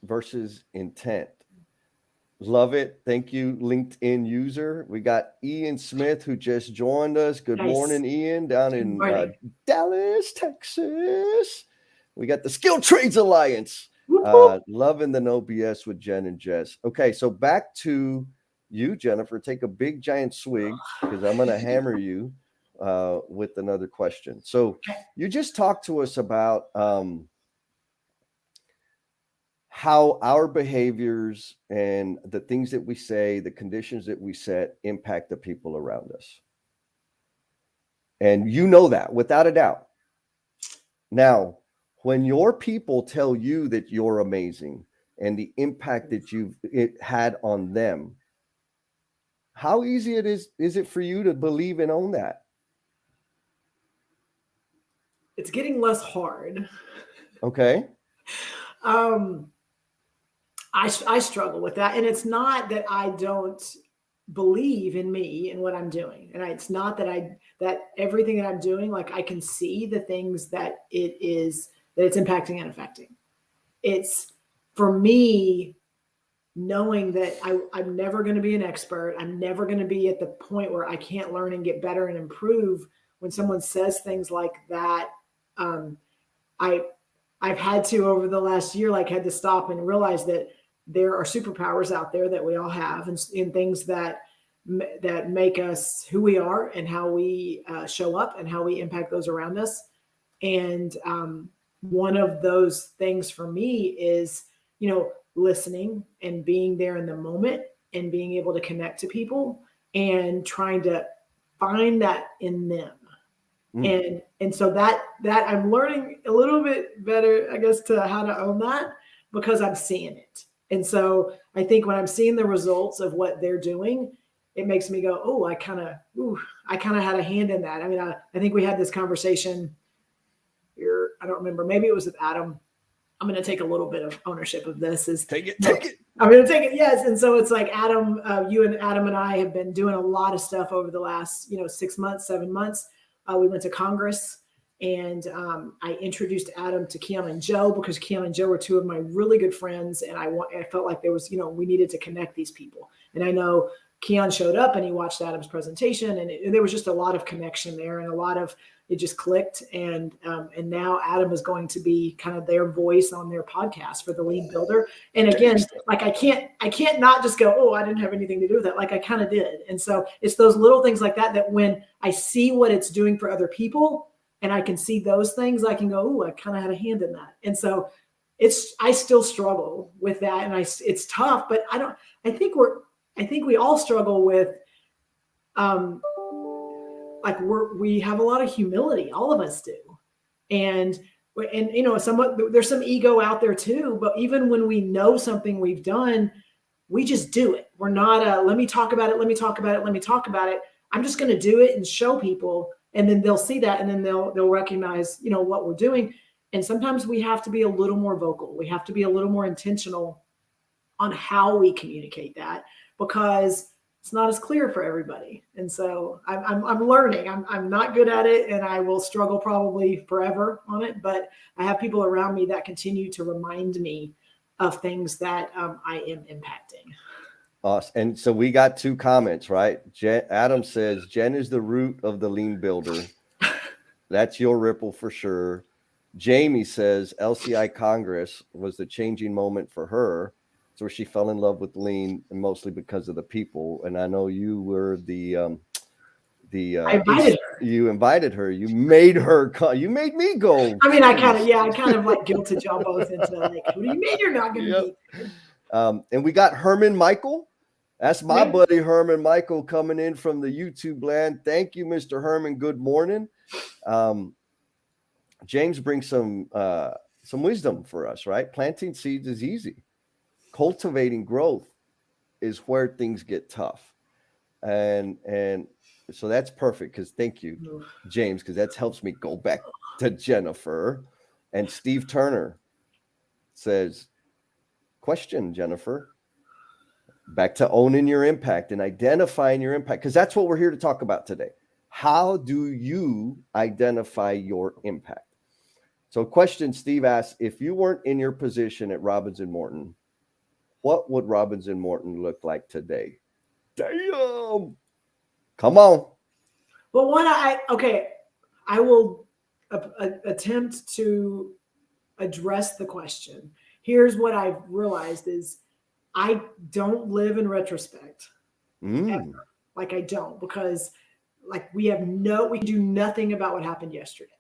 versus intent. Love it. Thank you, LinkedIn user. We got Ian Smith, who just joined us. Good morning, Ian, down in Dallas, Texas. We got the Skilled Trades Alliance. Loving the No BS with Jen and Jess. Okay, so back to you, Jennifer. Take a big giant swig because I'm going to hammer you with another question. So you just talked to us about how our behaviors and the things that we say, the conditions that we set impact the people around us. And you know that without a doubt. Now, when your people tell you that you're amazing and the impact that it had on them, how easy is it for you to believe and own that? It's getting less hard. Okay. I struggle with that. And it's not that I don't believe in me and what I'm doing. And it's not that that everything that I'm doing, like I can see the things that it's impacting and affecting. It's for me knowing that I'm never going to be an expert. I'm never going to be at the point where I can't learn and get better and improve. When someone says things like that, I've had to, over the last year, had to stop and realize that there are superpowers out there that we all have, and things that make us who we are and how we show up and how we impact those around us. And one of those things for me is, listening and being there in the moment and being able to connect to people and trying to find that in them. And so that I'm learning a little bit better, I guess, to how to own that, because I'm seeing it. And so I think when I'm seeing the results of what they're doing, it makes me go, oh, I kind of had a hand in that. I mean, I think we had this conversation here. I don't remember. Maybe it was with Adam. I'm going to take a little bit of ownership of this. Take it. I'm going to take it. Yes. And so it's like Adam, you and Adam and I have been doing a lot of stuff over the last, 6 months, 7 months. We went to Congress, and I introduced Adam to Keon and Joe, because Keon and Joe were two of my really good friends. And I felt like there was, we needed to connect these people. And I know Keon showed up and he watched Adam's presentation, and there was just a lot of connection there, and a lot of, it just clicked. And now Adam is going to be kind of their voice on their podcast for the Lean Builder. And again, I can't not just go, oh, I didn't have anything to do with that. I kind of did. And so it's those little things like that when I see what it's doing for other people and I can see those things, I can go, oh, I kind of had a hand in that. And so I still struggle with that. And it's tough, but I think we all struggle with, we have a lot of humility. All of us do. And there's some ego out there too, but even when we know something we've done, we just do it. We're not let me talk about it. I'm just going to do it and show people, and then they'll see that, and then they'll recognize, what we're doing. And sometimes we have to be a little more vocal. We have to be a little more intentional on how we communicate that, because it's not as clear for everybody. And so I'm learning. I'm not good at it, and I will struggle probably forever on it. But I have people around me that continue to remind me of things that I am impacting. Awesome. And so we got 2 comments, right? Adam says, Jen is the root of the Lean Builder. That's your ripple for sure. Jamie says LCI Congress was the changing moment for her. It's where she fell in love with Lean, and mostly because of the people. And I know you were I invited her. You invited her. You made her. You made me go. I mean, I kind of guilted y'all both into what do you mean you're not going to be? And we got Herman Michael. That's my buddy Herman Michael coming in from the YouTube land. Thank you, Mr. Herman. Good morning. James brings some wisdom for us, right? Planting seeds is easy. Cultivating growth is where things get tough. And so that's perfect, because thank you, James, because that helps me go back to Jennifer. And Steve Turner says, question, Jennifer, back to owning your impact and identifying your impact, because that's what we're here to talk about today. How do you identify your impact? So question Steve asks, if you weren't in your position at Robbins and Morton, what would Robbins and Morton look like today? Damn. Come on. Well, I will attempt to address the question. Here's what I've realized is I don't live in retrospect. Ever. Like I don't, because like we can do nothing about what happened yesterday.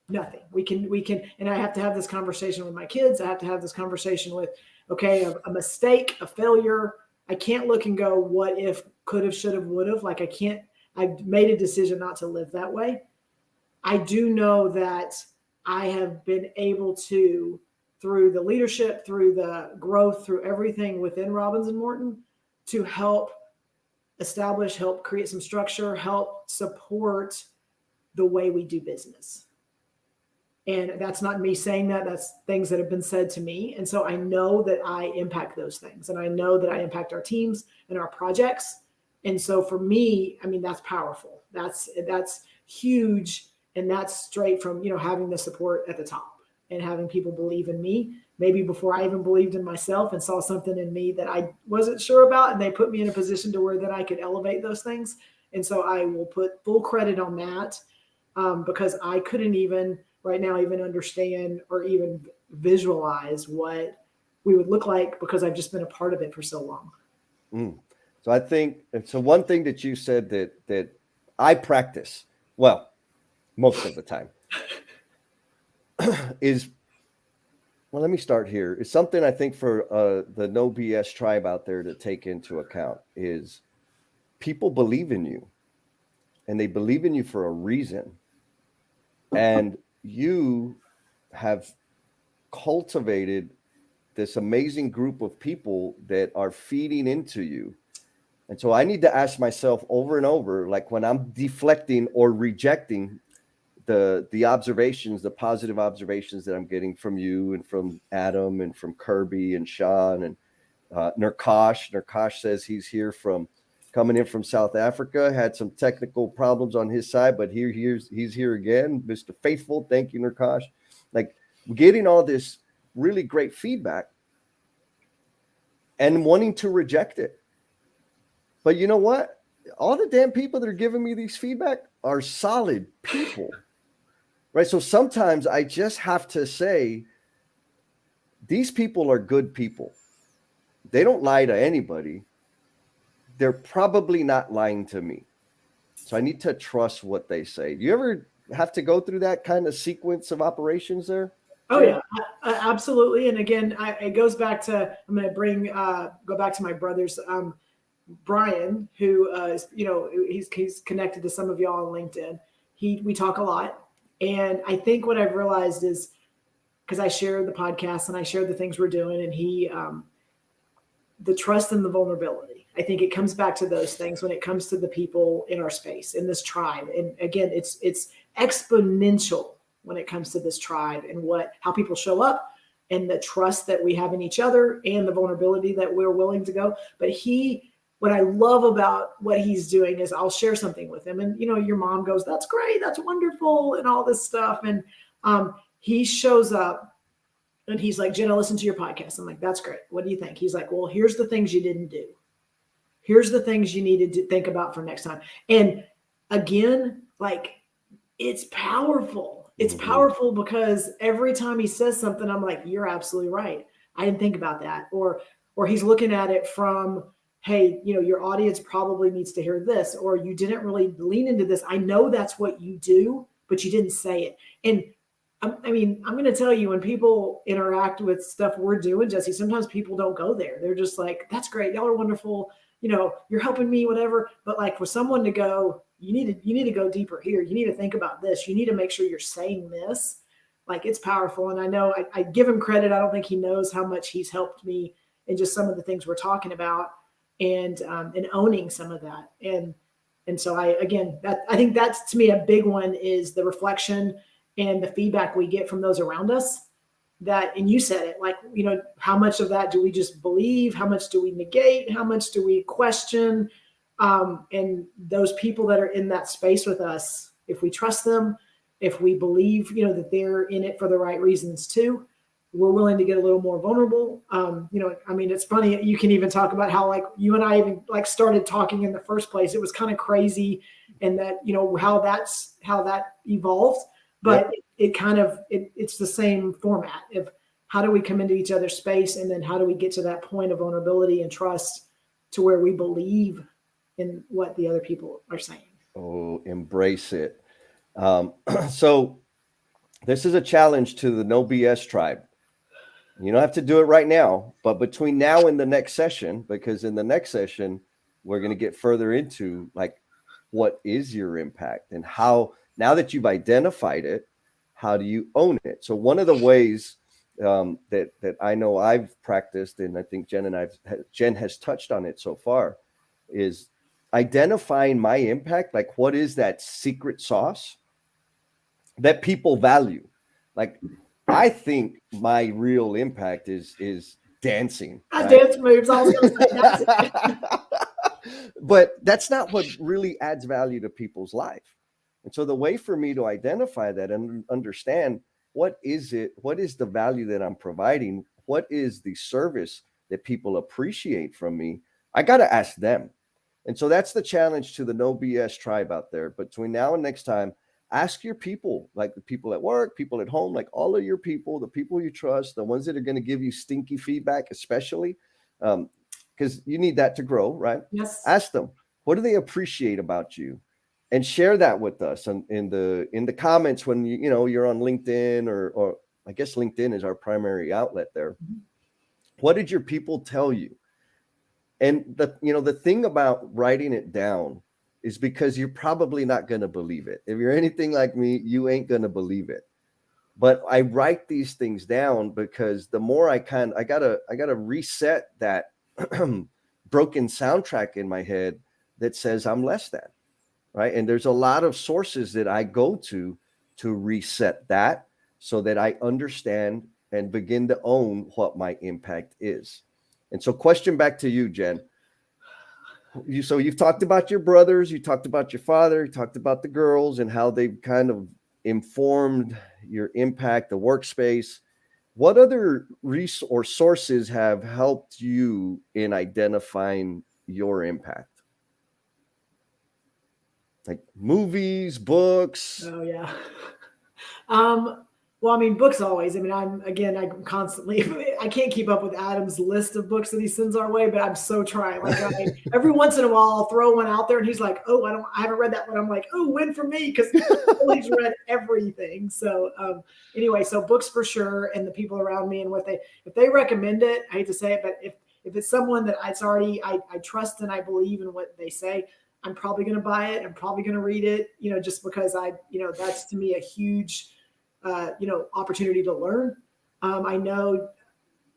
Nothing. We can, and I have to have this conversation with my kids. I have to have this conversation with, okay, a mistake, a failure. I can't look and go, what if, could have, should have, would have. Like I've made a decision not to live that way. I do know that I have been able to, through the leadership, through the growth, through everything within Robbins and Morton, to help establish, help create some structure, help support the way we do business. And that's not me saying that, that's things that have been said to me. And so I know that I impact those things, and I know that I impact our teams and our projects. And so for me, I mean, that's powerful. That's huge. And that's straight from, having the support at the top and having people believe in me, maybe before I even believed in myself and saw something in me that I wasn't sure about. And they put me in a position to where that I could elevate those things. And so I will put full credit on that, because I couldn't even right now even understand or even visualize what we would look like, because I've just been a part of it for so long. So I think, so one thing that you said that I practice, well, most of the time, is, well, let me start here. It's something I think for the No BS tribe out there to take into account is people believe in you, and they believe in you for a reason. And you have cultivated this amazing group of people that are feeding into you. And so I need to ask myself over and over, like when I'm deflecting or rejecting the observations, the positive observations that I'm getting from you and from Adam and from Kirby and Sean and Nurkash. Nurkash says he's here coming in from South Africa, had some technical problems on his side, but he's here again. Mr. Faithful, thank you, Nurkash. Like getting all this really great feedback and wanting to reject it. But you know what? All the damn people that are giving me these feedback are solid people, right? So sometimes I just have to say, these people are good people. They don't lie to anybody. They're probably not lying to me. So I need to trust what they say. Do you ever have to go through that kind of sequence of operations there? Oh yeah, absolutely. And again, it goes back to, I'm going to go back to my brothers, Brian, who is, he's connected to some of y'all on LinkedIn. We talk a lot. And I think what I've realized is, because I share the podcast and I share the things we're doing, and the trust and the vulnerability. I think it comes back to those things when it comes to the people in our space, in this tribe. And again, it's exponential when it comes to this tribe and how people show up and the trust that we have in each other and the vulnerability that we're willing to go. But what I love about what he's doing is I'll share something with him, and your mom goes, "That's great, that's wonderful," and all this stuff. And he shows up and he's like, "Jenna, listen to your podcast." I'm like, "That's great. What do you think?" He's like, "Well, here's the things you didn't do. Here's the things you needed to think about for next time." And again, like, it's powerful. It's powerful because every time he says something, I'm like, "You're absolutely right. I didn't think about that." Or he's looking at it from, "Hey, your audience probably needs to hear this," or "You didn't really lean into this. I know that's what you do, but you didn't say it." And I mean, I'm going to tell you, when people interact with stuff we're doing, Jesse, sometimes people don't go there. They're just like, "That's great. Y'all are wonderful. You're helping me, whatever." But like for someone to go, you need to go deeper here. You need to think about this. You need to make sure you're saying this. Like, it's powerful. And I know I give him credit. I don't think he knows how much he's helped me in just some of the things we're talking about and owning some of that. And so I think that's, to me, a big one is the reflection and the feedback we get from those around us. That, and you said it, like, how much of that do we just believe? How much do we negate? How much do we question? And those people that are in that space with us, if we trust them, if we believe, that they're in it for the right reasons too, we're willing to get a little more vulnerable. I mean, it's funny. You can even talk about how, like, you and I even like started talking in the first place. It was kind of crazy, and that, how that evolved. But it's the same format of how do we come into each other's space, and then how do we get to that point of vulnerability and trust to where we believe in what the other people are saying. Oh, embrace it. So this is a challenge to the No BS tribe. You don't have to do it right now, but between now and the next session, because in the next session, we're going to get further into like, what is your impact and how, now that you've identified it, how do you own it? So one of the ways that I know I've practiced, and I think Jen has touched on it so far, is identifying my impact. Like, what is that secret sauce that people value? Like, I think my real impact is dancing. Right? Dance moves. I was going to say that's But that's not what really adds value to people's life. And so the way for me to identify that and understand what is the value that I'm providing, what is the service that people appreciate from me, I got to ask them. And so that's the challenge to the No BS tribe out there. Between now and next time, ask your people, like the people at work, people at home, like all of your people, the people you trust, the ones that are going to give you stinky feedback, especially, because you need that to grow, right? Yes. Ask them, what do they appreciate about you? And share that with us in the comments when you're on LinkedIn, or I guess LinkedIn is our primary outlet there. Mm-hmm. What did your people tell you? And the thing about writing it down is because you're probably not going to believe it. If you're anything like me, you ain't going to believe it. But I write these things down because the more I gotta reset that broken soundtrack in my head that says I'm less than, right? And there's a lot of sources that I go to reset that so that I understand and begin to own what my impact is. And so, question back to you, Jen. So you've talked about your brothers, you talked about your father, you talked about the girls and how they've kind of informed your impact, the workspace. What other sources have helped you in identifying your impact? Like movies, books? Oh yeah. Well, I mean, books always. I mean, I'm constantly, I can't keep up with Adam's list of books that he sends our way, but I'm so trying. Like every once in a while, I'll throw one out there and he's like, oh, I haven't read that one. I'm like, oh, win for me. Cause he's read everything. So anyway, so books for sure. And the people around me and if they recommend it, I hate to say it, but if it's someone that I trust and I believe in what they say, I'm probably going to buy it. I'm probably going to read it, just because that's to me a huge, opportunity to learn. I know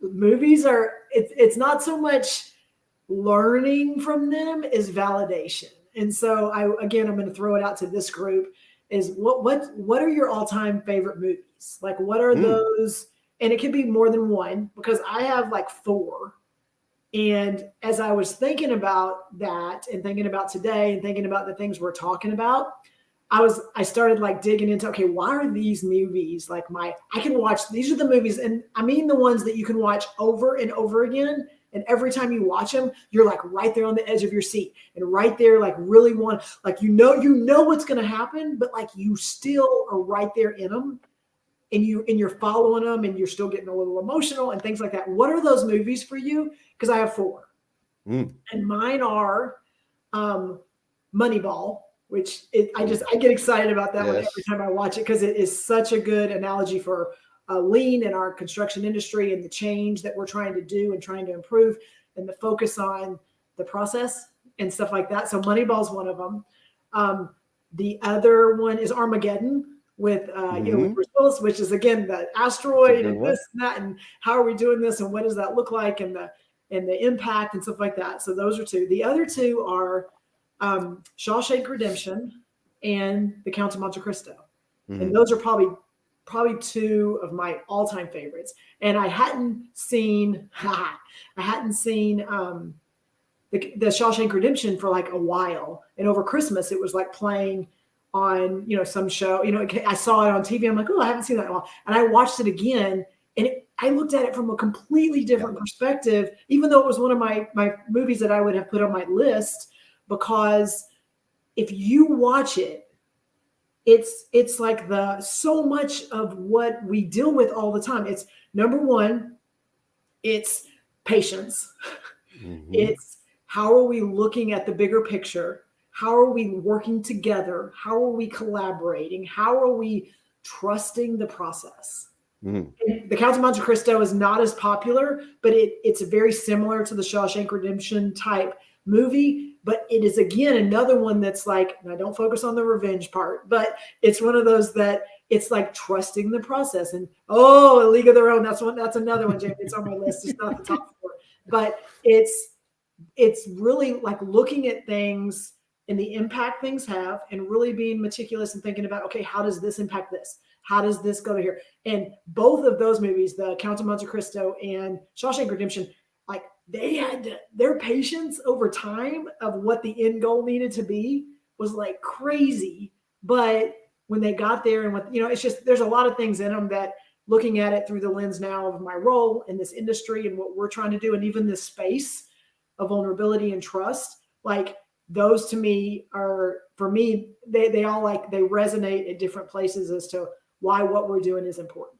movies it's not so much learning from them as validation. And so I'm going to throw it out to this group is what are your all-time favorite movies? Like, what are those? And it could be more than one, because I have like 4. And as I was thinking about that and thinking about today and thinking about the things we're talking about, I started like digging into, okay, why are these movies like I can watch, these are the movies. And I mean, the ones that you can watch over and over again. And every time you watch them, you're like right there on the edge of your seat and right there, like really like, what's going to happen, but like you still are right there in them and you're following them and you're still getting a little emotional and things like that. What are those movies for you? Because I have 4 and mine are Moneyball, which I get excited about that one every time I watch it, because it is such a good analogy for lean in our construction industry and the change that we're trying to do and trying to improve and the focus on the process and stuff like that. So Moneyball is one of them. The other one is Armageddon with with Bruce Willis, which is again the asteroid and this and that, and how are we doing this and what does that look like, and the impact and stuff like that. So those are 2. The other 2 are Shawshank Redemption and The Count of Monte Cristo. And those are probably 2 of my all-time favorites. And I hadn't seen the Shawshank Redemption for like a while. And over Christmas, it was like playing on, some show, I saw it on TV. I'm like, oh, I haven't seen that in a while. And I watched it again, and I looked at it from a completely different perspective, even though it was one of my movies that I would have put on my list, because if you watch it it's like so much of what we deal with all the time. It's number one, it's patience. Mm-hmm. It's how are we looking at the bigger picture? How are we working together? How are we collaborating? How are we trusting the process? Mm-hmm. The Count of Monte Cristo is not as popular, but it's very similar to the Shawshank Redemption type movie. But it is, again, another one that's like, and I don't focus on the revenge part, but it's one of those that it's like trusting the process. And A League of Their Own, that's another one, Jamie. It's on my list. It's not the top 4, but it's really like looking at things and the impact things have, and really being meticulous and thinking about, okay, how does this impact this? How does this go to here? And both of those movies, the Count of Monte Cristo and Shawshank Redemption, like they had their patience over time of what the end goal needed to be was like crazy. But when they got there and what, it's just, there's a lot of things in them that, looking at it through the lens now of my role in this industry and what we're trying to do, and even this space of vulnerability and trust, like those to me are, for me, they all like, they resonate at different places as to why what we're doing is important.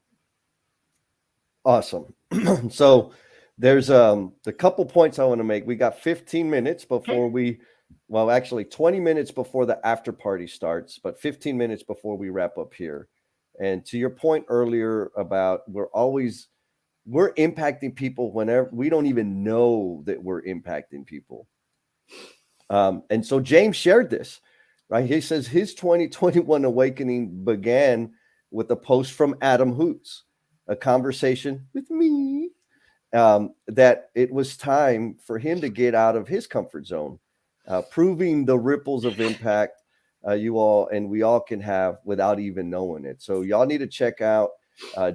Awesome. So there's a couple points I want to make. We got 15 minutes before actually 20 minutes before the after party starts, but 15 minutes before we wrap up here. And to your point earlier about we're impacting people whenever we don't even know that we're impacting people. And so James shared this, right? He says his 2021 awakening began with a post from Adam Hoots, a conversation with me, that it was time for him to get out of his comfort zone, proving the ripples of impact we all can have without even knowing it. So y'all need to check out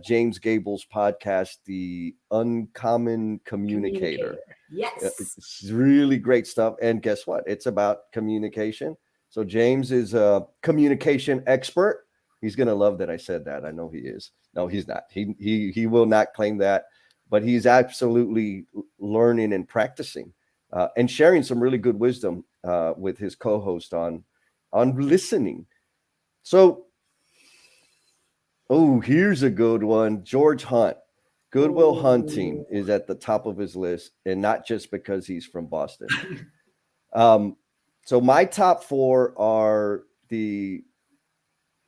James Gable's podcast, The Uncommon Communicator. Yes. It's really great stuff. And guess what? It's about communication. So James is a communication expert. He's going to love that I said that. I know he is. No, he's not. He will not claim that, but he's absolutely learning and practicing and sharing some really good wisdom with his co-host on listening. So, here's a good one. George Hunt. Good Will Hunting is at the top of his list, and not just because he's from Boston. So my top 4 are the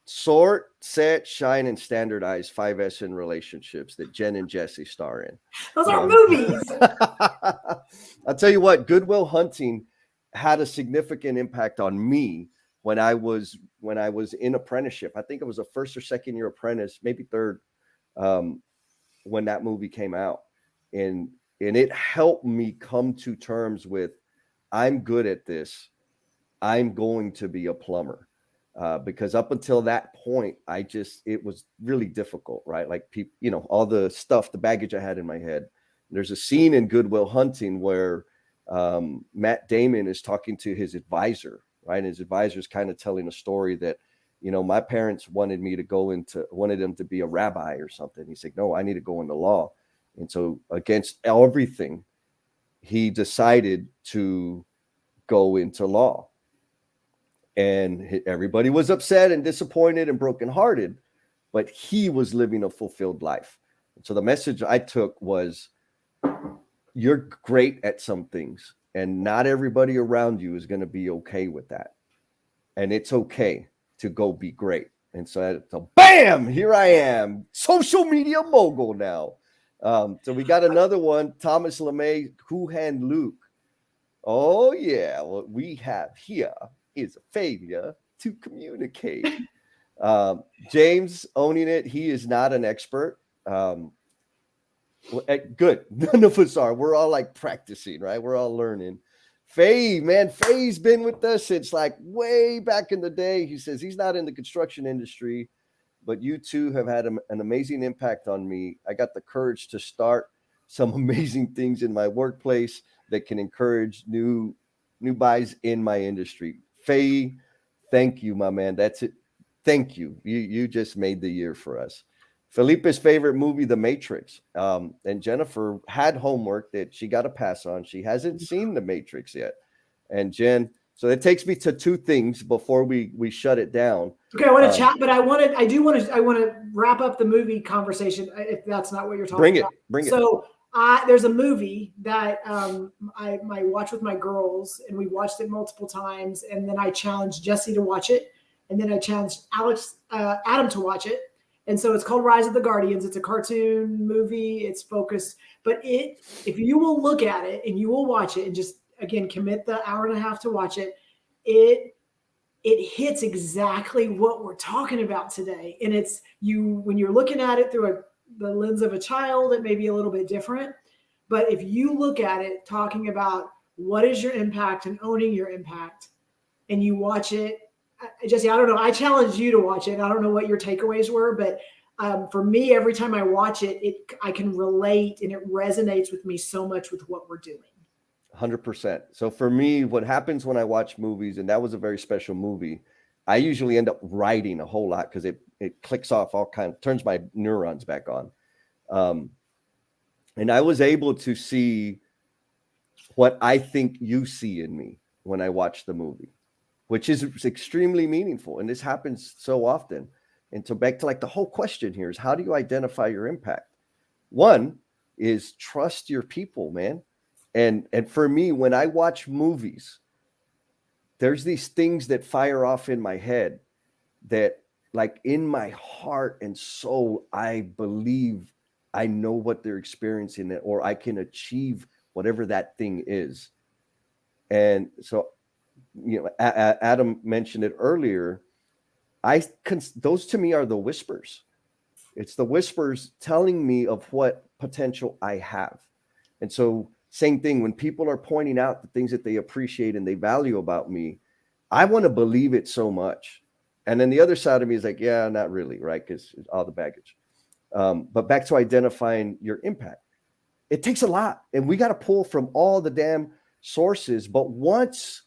Sort, Set, Shine, and Standardize 5S in relationships that Jen and Jesse star in. Those are movies. I'll tell you what, Good Will Hunting had a significant impact on me when I was in apprenticeship. I think it was a first or second year apprentice, maybe third, when that movie came out. And it helped me come to terms with, I'm good at this. I'm going to be a plumber. Because up until that point, it was really difficult, right? Like people, all the stuff, the baggage I had in my head. There's a scene in Good Will Hunting where Matt Damon is talking to his advisor, right? And his advisor is kind of telling a story that, my parents wanted them to be a rabbi or something. He's like, no, I need to go into law. And so against everything, he decided to go into law. And everybody was upset and disappointed and brokenhearted, but he was living a fulfilled life. So the message I took was, you're great at some things, and not everybody around you is going to be okay with that. And it's okay to go be great. And so bam, here I am, social media mogul now. So we got another one, Thomas LeMay, Houhan Luke. Oh yeah, what we have here is a failure to communicate. James owning it. He is not an expert. Good. None of us are. We're all like practicing, right? We're all learning. Faye's been with us since like way back in the day. He says he's not in the construction industry, but you two have had an amazing impact on me. I got the courage to start some amazing things in my workplace that can encourage new buys in my industry. Faye, thank you, my man. That's it. Thank you. You just made the year for us. Felipe's favorite movie, The Matrix. And Jennifer had homework that she got to pass on. She hasn't seen The Matrix yet. And Jen, So that takes me to two things before we shut it down. Okay, I want to chat, but I want to wrap up the movie conversation if that's not what you're talking about. Bring it. So there's a movie that I watch with my girls, and we watched it multiple times, and then I challenged Jesse to watch it, and then I challenged Adam to watch it. And so it's called Rise of the Guardians. It's a cartoon movie. It's focused, but if you will look at it and you will watch it and just, again, commit the hour and a half to watch it, it hits exactly what we're talking about today. And it's when you're looking at it through the lens of a child, it may be a little bit different. But if you look at it talking about what is your impact and owning your impact, and you watch it, Jesse, I don't know. I challenged you to watch it. I don't know what your takeaways were, but for me, every time I watch it, I can relate, and it resonates with me so much with what we're doing. 100%. So for me, what happens when I watch movies, and that was a very special movie, I usually end up writing a whole lot because it clicks off turns my neurons back on. And I was able to see what I think you see in me when I watch the movie, which is extremely meaningful. And this happens so often. And so back to like the whole question here is, how do you identify your impact? One is trust your people, man. And for me, when I watch movies, there's these things that fire off in my head that, like, in my heart and soul, I believe I know what they're experiencing, or I can achieve whatever that thing is. And so, Adam mentioned it earlier. Those to me are the whispers. It's the whispers telling me of what potential I have. And so, same thing, when people are pointing out the things that they appreciate and they value about me, I want to believe it so much. And then the other side of me is like, yeah, not really, right? Because all the baggage. But back to identifying your impact. It takes a lot, and we got to pull from all the damn sources. But once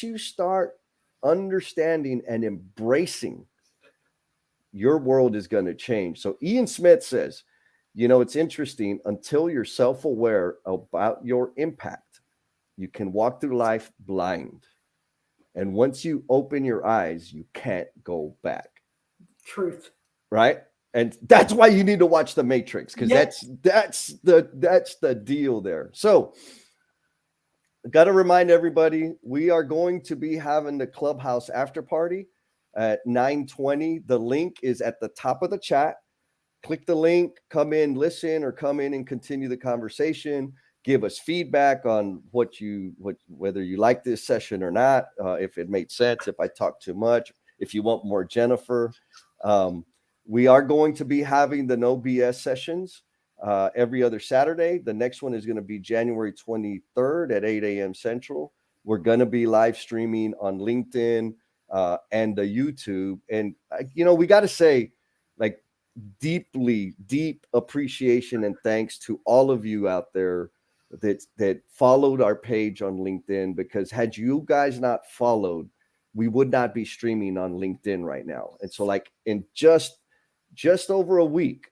you start understanding and embracing, your world is going to change. So Ian Smith says, it's interesting, until you're self-aware about your impact, you can walk through life blind. And once you open your eyes, you can't go back. Truth. Right? And that's why you need to watch The Matrix, because that's the deal there. So I got to remind everybody, we are going to be having the Clubhouse after party at 9:20. The link is at the top of the chat. Click the link, come in, listen, or come in and continue the conversation. Give us feedback on whether you like this session or not, if it made sense, if I talked too much, if you want more Jennifer. We are going to be having the No BS sessions every other Saturday. The next one is going to be January 23rd at 8 a.m. Central. We're going to be live streaming on LinkedIn and the YouTube. And, we got to say, like, deep appreciation and thanks to all of you out there that followed our page on LinkedIn, because had you guys not followed, we would not be streaming on LinkedIn right now. And so, like, in just over a week,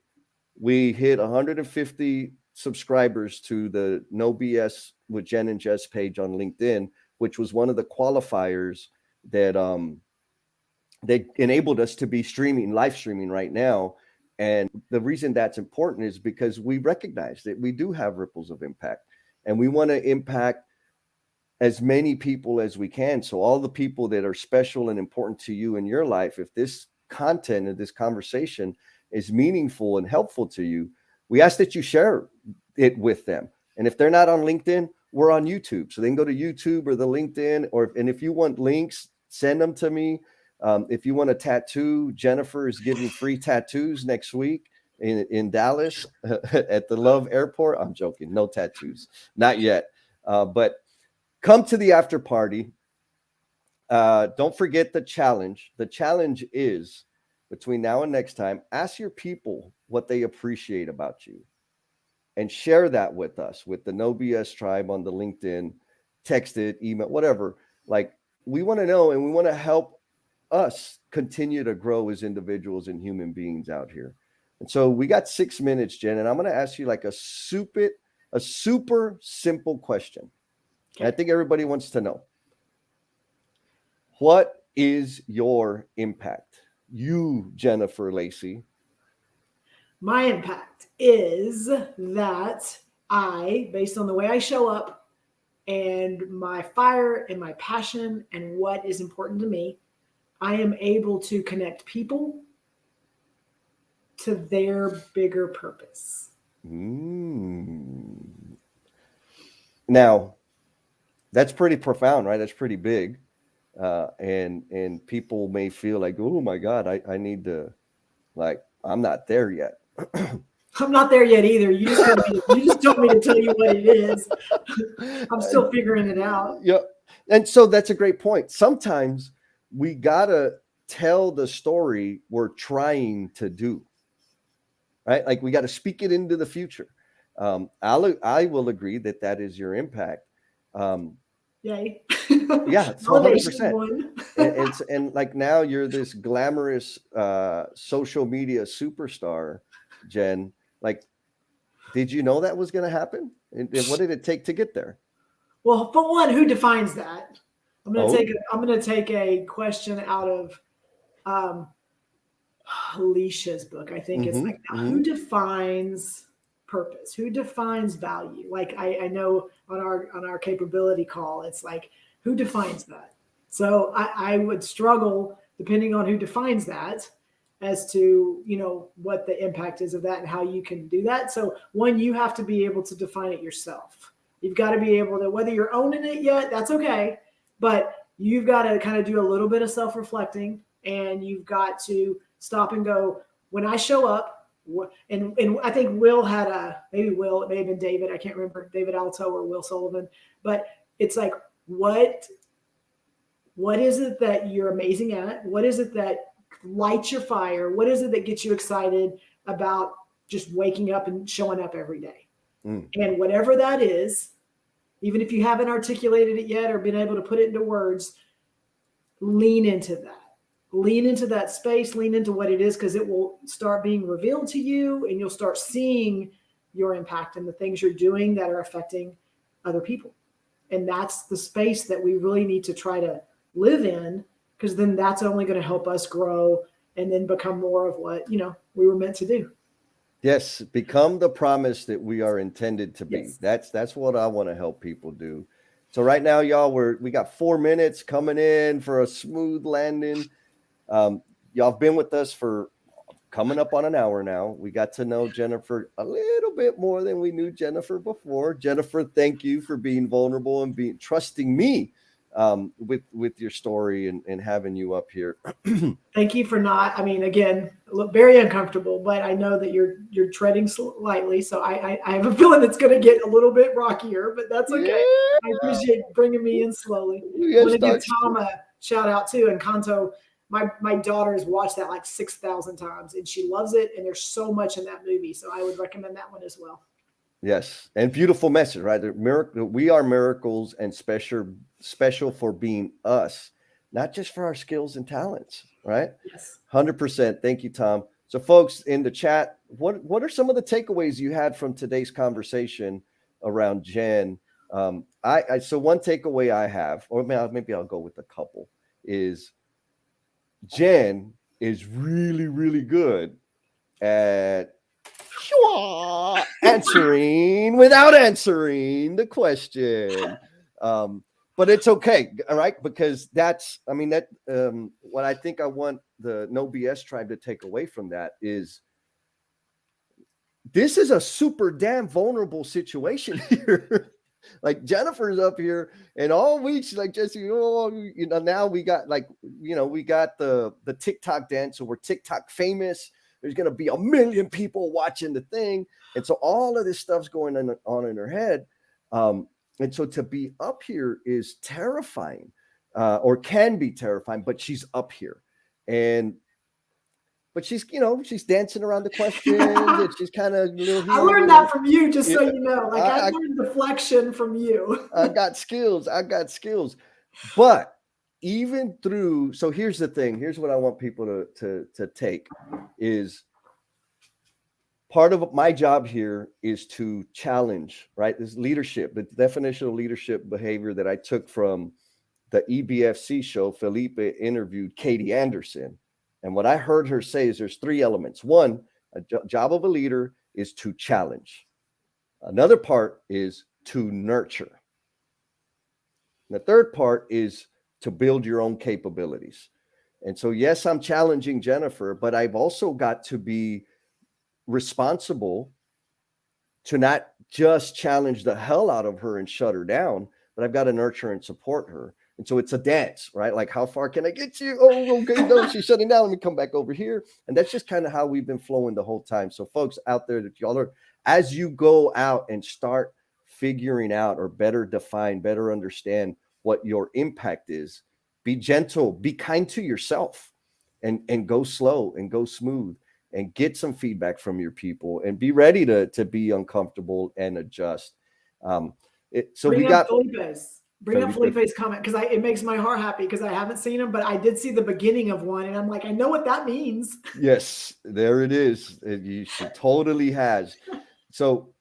we hit 150 subscribers to the No BS with Jen and Jess page on LinkedIn, which was one of the qualifiers that they enabled us to be live streaming right now. And the reason that's important is because we recognize that we do have ripples of impact, and we want to impact as many people as we can. So all the people that are special and important to you in your life, if this content and this conversation is meaningful and helpful to you, we ask that you share it with them. And if they're not on LinkedIn, we're on YouTube. So they can go to YouTube or the LinkedIn, and if you want links, send them to me. If you want a tattoo, Jennifer is giving free tattoos next week in Dallas at the Love Airport. I'm joking. No tattoos. Not yet. But come to the after party. Don't forget the challenge. The challenge is, between now and next time, ask your people what they appreciate about you and share that with us, with the No BS tribe on the LinkedIn, text it, email, whatever. Like, we want to know, and we want to help us continue to grow as individuals and human beings out here. And so we got 6 minutes, Jen, and I'm going to ask you like a super simple question. Okay. I think everybody wants to know. What is your impact? You, Jennifer Lacey. My impact is that I, based on the way I show up and my fire and my passion and what is important to me, I am able to connect people to their bigger purpose. Now, that's pretty profound, right? That's pretty big. And people may feel like, oh my God, I need to, like, I'm not there yet. I'm not there yet either. You just told me to tell you what it is. I'm still figuring it out. Yeah. And so that's a great point. Sometimes we gotta tell the story we're trying to do, right? Like we got to speak it into the future. I will agree that is your impact. Yay. Yeah, it's 100%. And like now you're this glamorous social media superstar, Jen. Like, did you know that was going to happen? And what did it take to get there? Well, for one, who defines that? I'm going to take a question out of Alicia's book. I think it's like, who defines purpose? Who defines value? Like I know on our capability call, it's like, who defines that? So I would struggle depending on who defines that as to, what the impact is of that and how you can do that. So one, you have to be able to define it yourself. You've got to be able to, whether you're owning it yet, that's okay. But you've got to kind of do a little bit of self-reflecting, and you've got to stop and go, when I show up, and I think Will had maybe Will, it may have been David, I can't remember, David Alto or Will Sullivan, but it's like, what is it that you're amazing at? What is it that lights your fire? What is it that gets you excited about just waking up and showing up every day? And whatever that is, even if you haven't articulated it yet or been able to put it into words, lean into that. Lean into that space, lean into what it is, because it will start being revealed to you, and you'll start seeing your impact and the things you're doing that are affecting other people. And that's the space that we really need to try to live in, because then that's only going to help us grow and then become more of what, we were meant to do. Yes, become the promise that we are intended to be. Yes. That's what I want to help people do. So right now, y'all, we got 4 minutes coming in for a smooth landing. Y'all have been with us for coming up on an hour now. We got to know Jennifer a little bit more than we knew Jennifer before. Jennifer, thank you for being vulnerable and trusting me with your story and having you up here. Thank you for not, again, look very uncomfortable, but I know that you're treading lightly. So I have a feeling it's going to get a little bit rockier, but that's okay. Yeah. I appreciate bringing me in slowly. I want to give Tom a shout out too. And Kanto, my daughter's watched that like 6,000 times and she loves it. And there's so much in that movie. So I would recommend that one as well. Yes. And beautiful message, right? We are miracles and special for being us, not just for our skills and talents, right? Yes. 100%. Thank you, Tom. So folks in the chat, what are some of the takeaways you had from today's conversation around Jen? So one takeaway I have, or maybe I'll go with a couple, is Jen is really, really good at answering without answering the question. But it's okay, all right? Because what I think I want the No BS tribe to take away from that is this is a super damn vulnerable situation here. Like Jennifer's up here and all week she's like, Jesse, now we got we got the TikTok dance, so we're TikTok famous. There's going to be 1 million people watching the thing. And so all of this stuff's going on in her head. And so to be up here is terrifying, or can be terrifying, but she's up here. But she's dancing around the questions. And she's kind of I learned that from you, just so you know. Like I learned deflection from you. I got skills. But even through, so here's the thing. Here's what I want people to take is part of my job here is to challenge, right? This leadership, the definition of leadership behavior that I took from the EBFC show, Felipe interviewed Katie Anderson. And what I heard her say is there's three elements. One, a job of a leader is to challenge. Another part is to nurture. And the third part is to build your own capabilities. And so, yes, I'm challenging Jennifer, but I've also got to be responsible to not just challenge the hell out of her and shut her down, but I've got to nurture and support her. And so it's a dance, right? Like, how far can I get you? Oh, okay, no, she's shutting down. Let me come back over here. And that's just kind of how we've been flowing the whole time. So folks out there that y'all are, as you go out and start figuring out or better define, better understand what your impact is, be gentle, be kind to yourself, and go slow and go smooth and get some feedback from your people and be ready to be uncomfortable and adjust. Bring up Felipe's comment, because it makes my heart happy, because I haven't seen him, but I did see the beginning of one, and I'm like, I know what that means. Yes, there it is. She totally has. So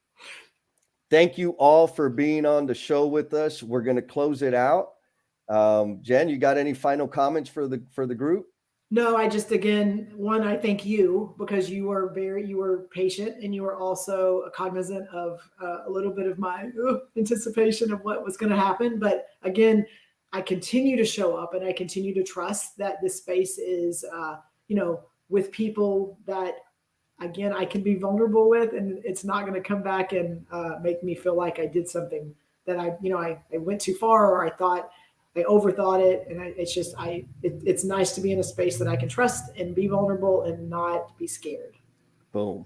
thank you all for being on the show with us. We're going to close it out. Jen, you got any final comments for the group? No, I just, again, I thank you, because you were patient, and you were also cognizant of a little bit of my anticipation of what was going to happen. But again, I continue to show up, and I continue to trust that this space is, with people that, again, I can be vulnerable with, and it's not going to come back and make me feel like I did something that I went too far, or I thought I overthought it. And it's nice to be in a space that I can trust and be vulnerable and not be scared. Boom.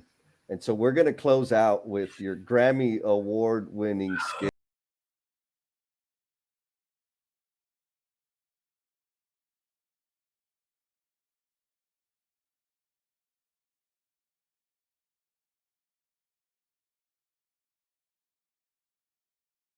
And so we're going to close out with your Grammy Award winning skit.